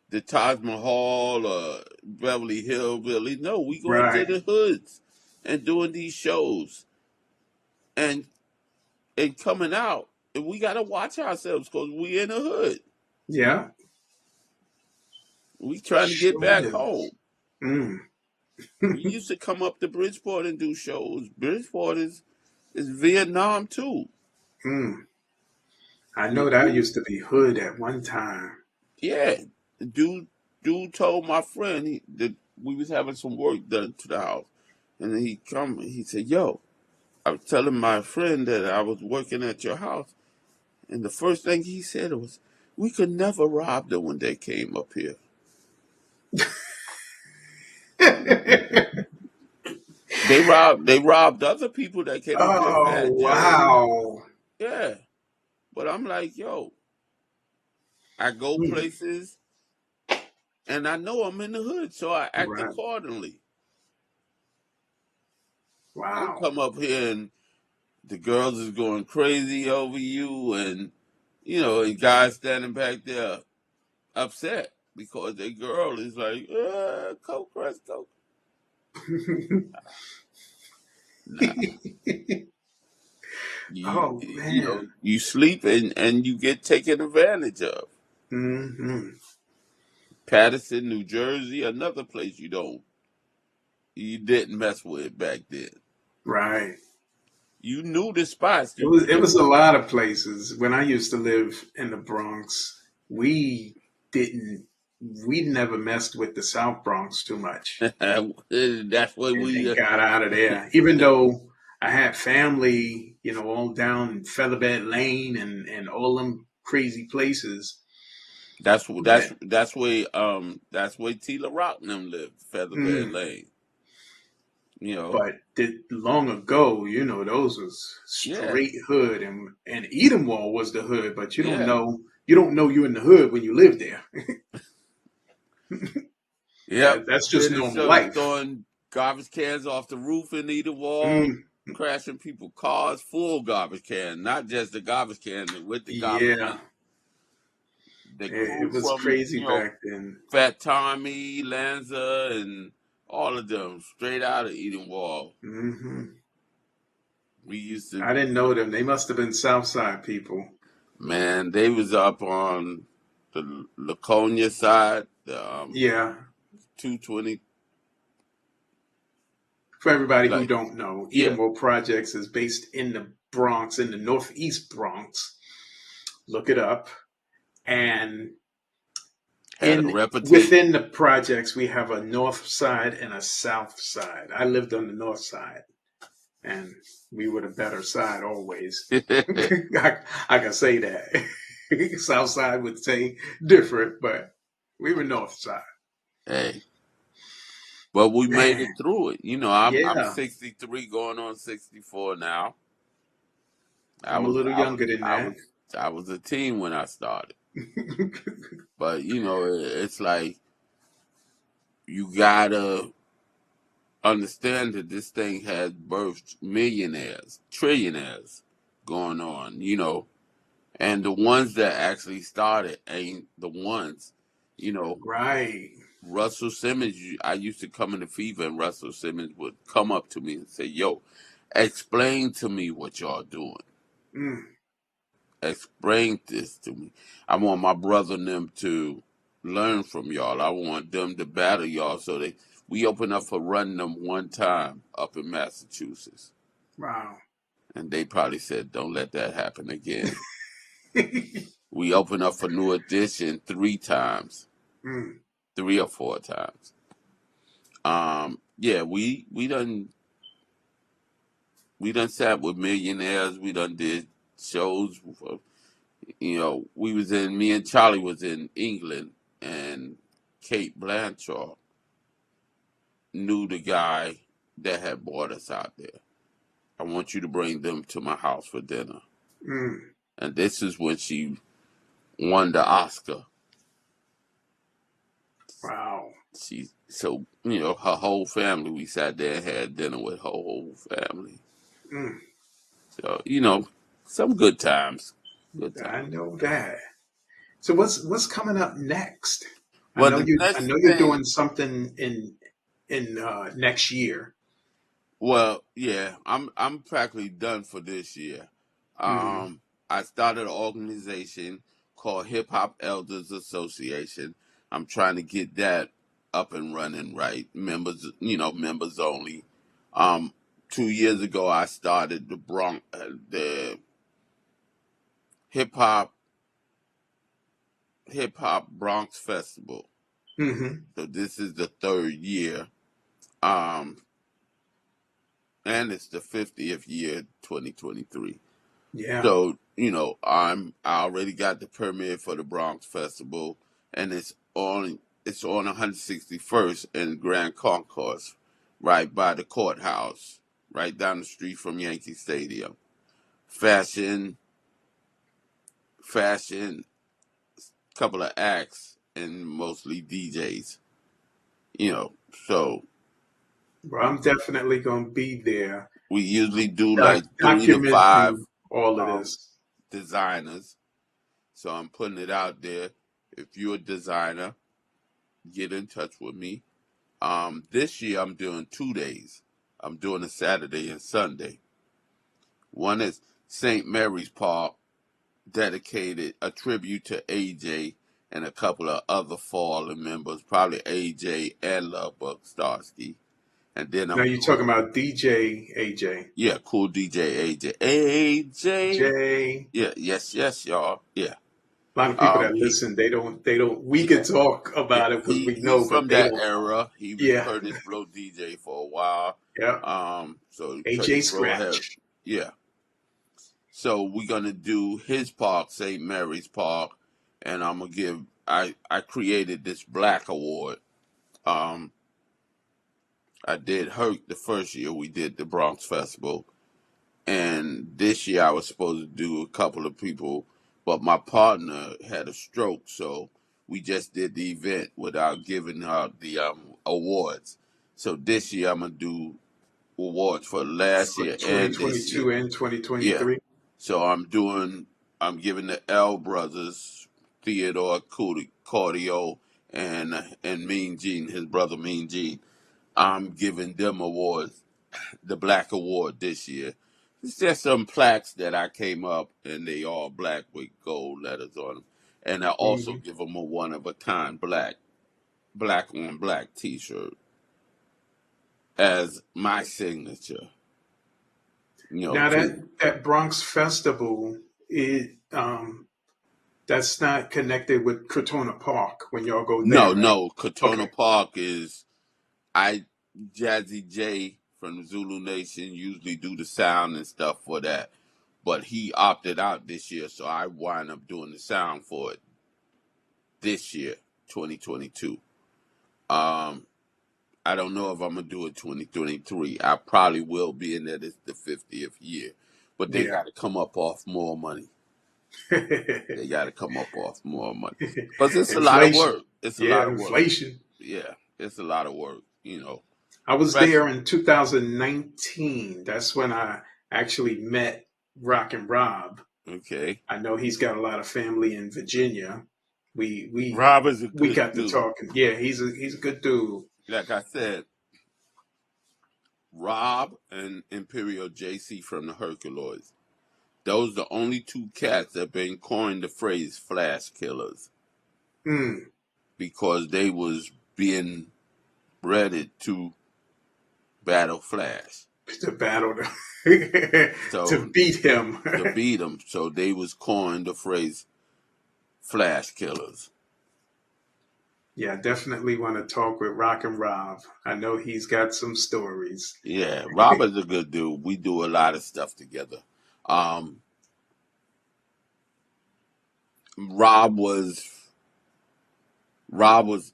the Taj Mahal or Beverly Hillbilly. No, we going to Right. the hoods and doing these shows and coming out. And we got to watch ourselves because we in the hood. Yeah. We trying to get Sure back do. home. Mm. We used to come up to Bridgeport and do shows. Bridgeport is Vietnam too. Mm. I You know that know? used to be hood at one time. Yeah. Dude told my friend that we was having some work done to the house. And then he said, yo, I was telling my friend that I was working at your house. And the first thing he said was, we could never rob them when they came up here. They robbed other people that came up here, Oh, Fat Joe. wow. Yeah. But I'm like, yo, I go Mm. places and I know I'm in the hood, so I act Right. accordingly. I don't Wow. come up here and the girls is going crazy over you and and guys standing back there upset because their girl is like, coke, crush, coke. Nah. Oh, man. You sleep and you get taken advantage of. Hmm. Paterson, New Jersey, another place you didn't mess with back then. Right. You knew the spots. It was a lot of places. When I used to live in the Bronx, we didn't we never messed with the South Bronx too much, That's what and we. got out of there. Even though I had family, all down Featherbed Lane and all them crazy places. But that's where Tila Rock and them lived, Featherbed mm, Lane. You know, long ago, those was yeah, straight hood, and Edenwald was the hood, but yeah, you don't know you're in the hood when you live there. yep. That's just City normal Service life. throwing garbage cans off the roof in either wall, Mm, crashing people cars, full garbage can, not just the garbage can with the garbage in yeah, it. The it crew was from crazy back then. Fat Tommy, Lanza, and all of them straight out of Edenwald. Hmm. We used to, I didn't know them. They must have been Southside people. man, they was up on the Laconia side, the Yeah. 220, For everybody who like, don't know, yeah, Edenwald Projects is based in the Bronx, in the Northeast Bronx. Look it up. And had a in reputation. within the projects, we have a north side and a south side. I lived on the north side, and we were the better side always. I can say that. South side would say different, but we were north side. Hey, but we made it Man, through it. I'm yeah, 63 going on 64 now. I I'm a was little I was younger than I that. was I was a teen when I started. But it's like you gotta understand that this thing has birthed millionaires, trillionaires going on, and the ones that actually started ain't the ones, you know. Right. Russell Simmons, I used to come in the fever, and Russell Simmons would come up to me and say, "Yo, explain to me what y'all doing. Mm, Explain this to me. I want my brother and them to learn from y'all. I want them to battle y'all." So we opened up for running them one time up in Massachusetts, wow. and they probably said, "Don't let that happen again." We opened up for New Edition three times, Mm, 3 or 4 times. Yeah, we done sat with millionaires. We done did shows. Me and Charlie was in England, and Kate Blanchard knew the guy that had brought us out there. I want you to bring them to my house for dinner. mm, And this is when she won the Oscar. wow. Her whole family, we sat there and had dinner with her whole family. Mm, So, some good times. Good I times. know that. So what's coming up next? I Well, know the you. I next know you're thing, doing something in next year. well, yeah, I'm practically done for this year. Hmm. I started an organization called Hip Hop Elders Association. I'm trying to get that up and running right. Members only. Um, 2 years ago, I started the hip hop Bronx Festival. Hmm. So this is the third year. Um, and it's the 50th year, 2023. Yeah. So, I already got the permit for the Bronx Festival, and it's on 161st and Grand Concourse, right by the courthouse, right down the street from Yankee Stadium. Fashion, fashion, couple of acts, and mostly DJs. You know, so Well, I'm definitely going to be there, we usually do like 3 to 5 documenting all of um, this. designers. So I'm putting it out there. If you're a designer, get in touch with me. This year I'm doing 2 days. I'm doing a Saturday and Sunday. One is St. Mary's Park, dedicated a tribute to AJ and a couple of other fallen members, probably AJ and Lovebug Starsky. And then Now I'm you're doing talking about DJ AJ. yeah, cool DJ AJ. AJ. Jay. Yeah, yes, y'all. Yeah. A lot of people that He listen, they don't, we could yeah, talk yeah. about it because we He's know, but from they that don't. era. He was Yeah. Curtis Blow DJ for a while. Yeah. So AJ Curtis Blow had Scratch. yeah. So we're gonna do his park, St. Mary's Park, and I'm gonna give. I created this Black Award. Um, I did Herc the first year we did the Bronx Festival, and this year I was supposed to do a couple of people, but my partner had a stroke, so we just did the event without giving out the awards. So this year I'm gonna do awards for last For year and this year. 2022 and Yeah. 2023. So I'm giving the L brothers, Theodore Cardio and Mean Gene, his brother Mean Gene. I'm giving them awards, the Black Award this year. It's just some plaques that I came up and they all black with gold letters on them. And I also Hmm. give them a one of a kind black on black T-shirt as my signature. Now To that Bronx Festival, it that's not connected with Crotona Park when y'all go there, right? no, Okay. Katona Park is I Jazzy J from the Zulu Nation usually do the sound and stuff for that, but he opted out this year, so I wind up doing the sound for it this year, 2022. Um, I don't know if I'm gonna do it 2023. I probably will be in that it's the 50th year, but they Yeah. got to come up off more money. They got to come up off more money because it's a lot of Inflation. work. It's a Yeah, lot of work. inflation. Yeah, it's a lot of work. I was Especially there in 2019. That's when I actually met Rock and Rob. okay. I know he's got a lot of family in Virginia. We we Rob is a we good got to dude. talking. Yeah, he's a good dude. Like I said, Rob and Imperial JC from the Herculoids. Those are the only two cats that been coined the phrase flash killers Mm, because they was being ready to battle Flash. to battle to So beat him. to beat them, so they was coined the phrase flash killers. Yeah, definitely want to talk with Rock and Rob. I know he's got some stories. Yeah, Robert's a good dude. We do a lot of stuff together. Um, Rob was Rob was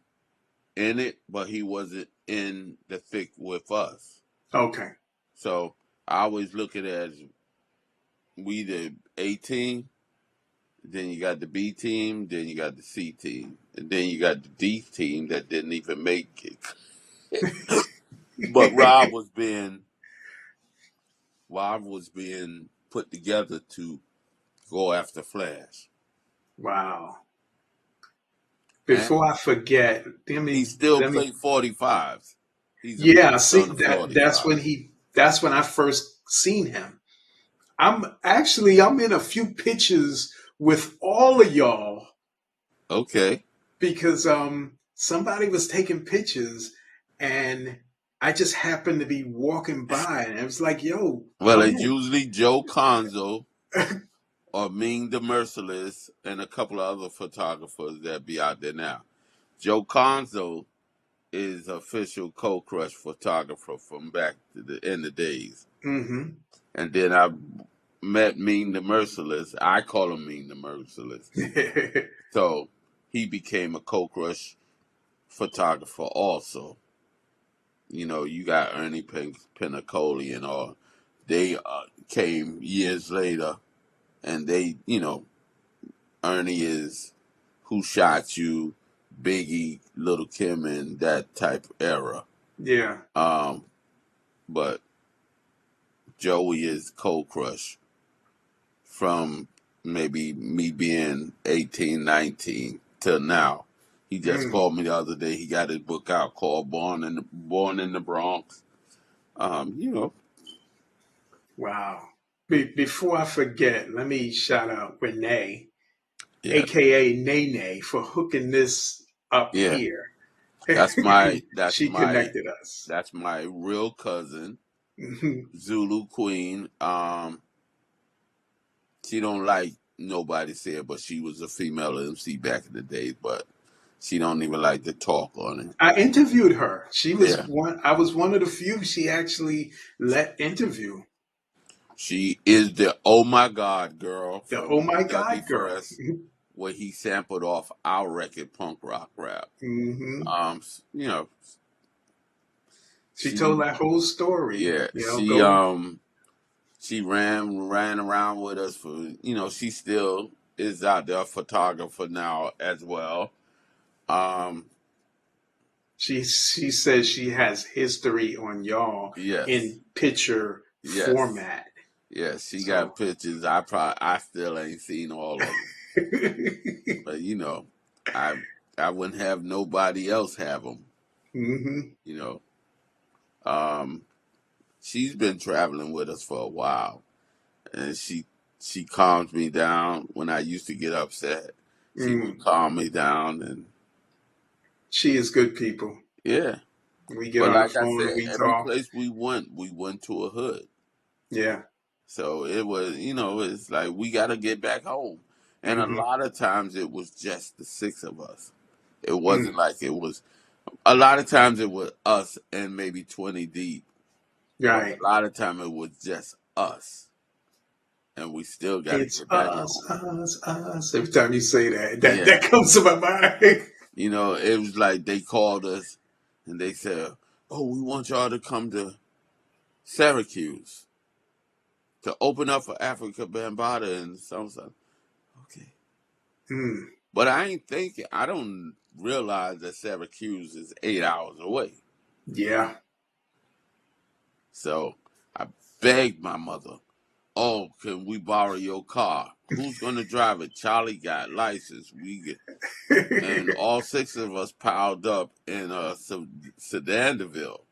in it, but he wasn't in the thick with us. Okay. So I always look at it as we the A team, then you got the B team, then you got the C team, and then you got the D team that didn't even make it. But Rob was being put together to go after Flash. Wow. And Before I forget, he still let me played 45s. He's a yeah, big see son of that's 45. when I first seen him. I'm in a few pictures with all of y'all Okay. because somebody was taking pictures and I just happened to be walking by and it was like, yo, Well, come it's usually Joe Conzo or Ming the Merciless and a couple of other photographers that be out there now. Joe Conzo is official co-crush photographer from back to in the days. in. And then I met Ming the Merciless. I call him Ming the Merciless. Hmm. So he became a co-crush photographer also. You got Ernie Pinnacoli and all. They came years later, and Ernie is Who Shot You, Biggie, Little Kim, and that type of era. Yeah. Um, but Joey is Cold Crush from maybe me being 18, 19 till now. He just Mm. called me the other day. He got his book out called Born in the Bronx. You know, Wow. Before I forget, let me shout out Renee. Yeah, aka Nene, for hooking this up yeah. here. That's my She connected us. that's my real cousin, Mhm. Zulu Queen. She don't like nobody said, but she was a female MC back in the day, but she don't even like to talk on it. I interviewed her. She was Yeah. one. I was one of the few she actually let interview. She is the Oh My God girl The Oh from My Dougie God girl. Fresh, where he sampled off our record, Punk Rock Rap. Hmm. You know, She told she, that whole story. yeah, Go. she ran around with us for, she still is out there, a photographer now as well. Um, She says she has history on y'all yes, in picture yes, format. yes, she got So. pictures. I still ain't seen all of them, but I, I wouldn't have nobody else have them, Hmm. you know. Um, she's been traveling with us for a while, and she calms me down when I used to get upset. She would Mm. calm me down, and She is good people. yeah. We get But on the like I phone and said, we every talk. place we went to a hood. Yeah. So it was, it's like we got to get back home. And a Hmm. lot of times it was just the six of us. It wasn't Mm. like it was. A lot of times it was us and maybe 20 deep, but Right. a lot of time it was just us, and we still got to It's get back us, home. us, us. Every time you say that, that Yeah, comes to my mind. it was like they called us and they said, "Oh, we want y'all to come to Syracuse to open up for Africa Bambaataa and something." Okay, Mm. but I ain't thinking. I don't realize that Syracuse is 8 hours away. Yeah. So I begged my mother, "Oh, can we borrow your car? Who's gonna drive it?" Charlie got license. And all six of us piled up in a sedan DeVille,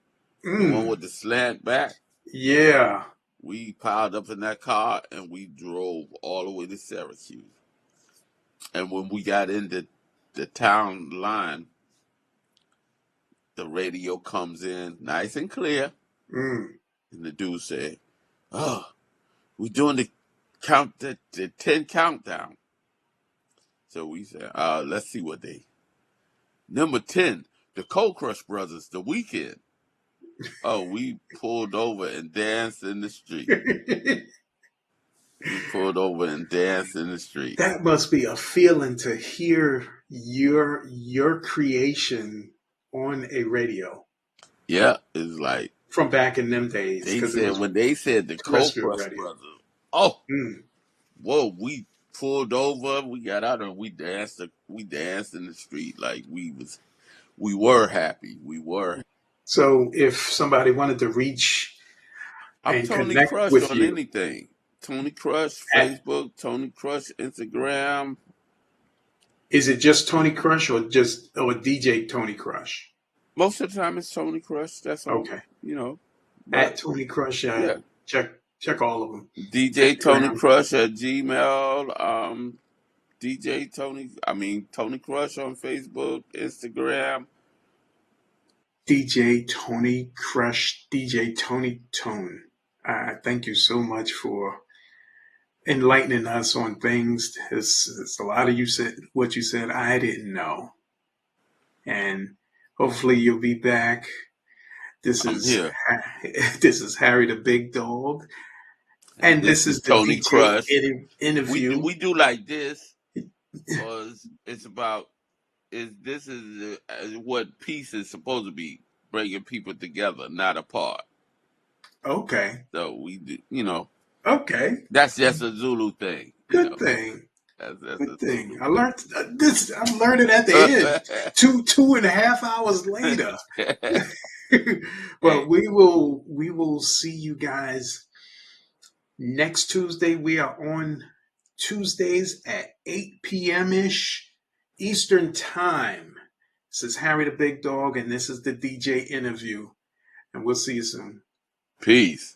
the one Mm. with the slant back. Yeah. We piled up in that car and we drove all the way to Syracuse. And when we got into the town line, the radio comes in nice and clear, Mm. and the dude said, "Oh, we're doing the 10 countdown." So we said, let's see what they. Number 10, the Cold Crush Brothers, The Weekend. Oh, we pulled over and danced in the street. We pulled over and danced in the street. That must be a feeling to hear your creation on a radio Yeah, it's like from back in them days they because it said was when they said the Cold terrestrial Crush radio. Brothers. Oh, Mm. whoa, we pulled over, we got out and we danced in the street like we were happy. We were. So if somebody wanted to reach I'm and Tony connect Crush with on you anything. Tony Crush, at, Facebook, Tony Crush, Instagram. is it just Tony Crush or DJ Tony Crush? Most of the time it's Tony Crush. That's on, Okay. but At Tony Crush, yeah. check all of them. DJ Tony Instagram, Crush at Gmail. Tony Crush on Facebook, Instagram. DJ Tony Crush, DJ Tony Tone. Thank you so much for enlightening us on things. It's a lot of you said what you said I didn't know, and hopefully you'll be back. This I'm is here. this is Harry the Big Dog, And and this this is is the Tony DJ Crush. interview. We do like this because it's about is this is what peace is supposed to be, bringing people together, not apart. Okay, So we do, okay, that's just a Zulu thing, good thing. That's a Good thing. Zulu I learned this. I learned it at the end. thing. 2.5 hours later. Well, Hey, we will see you guys next Tuesday. We are on Tuesdays at 8 p.m. ish Eastern time. This is Harry the Big Dog, and this is the DJ interview. And we'll see you soon. peace.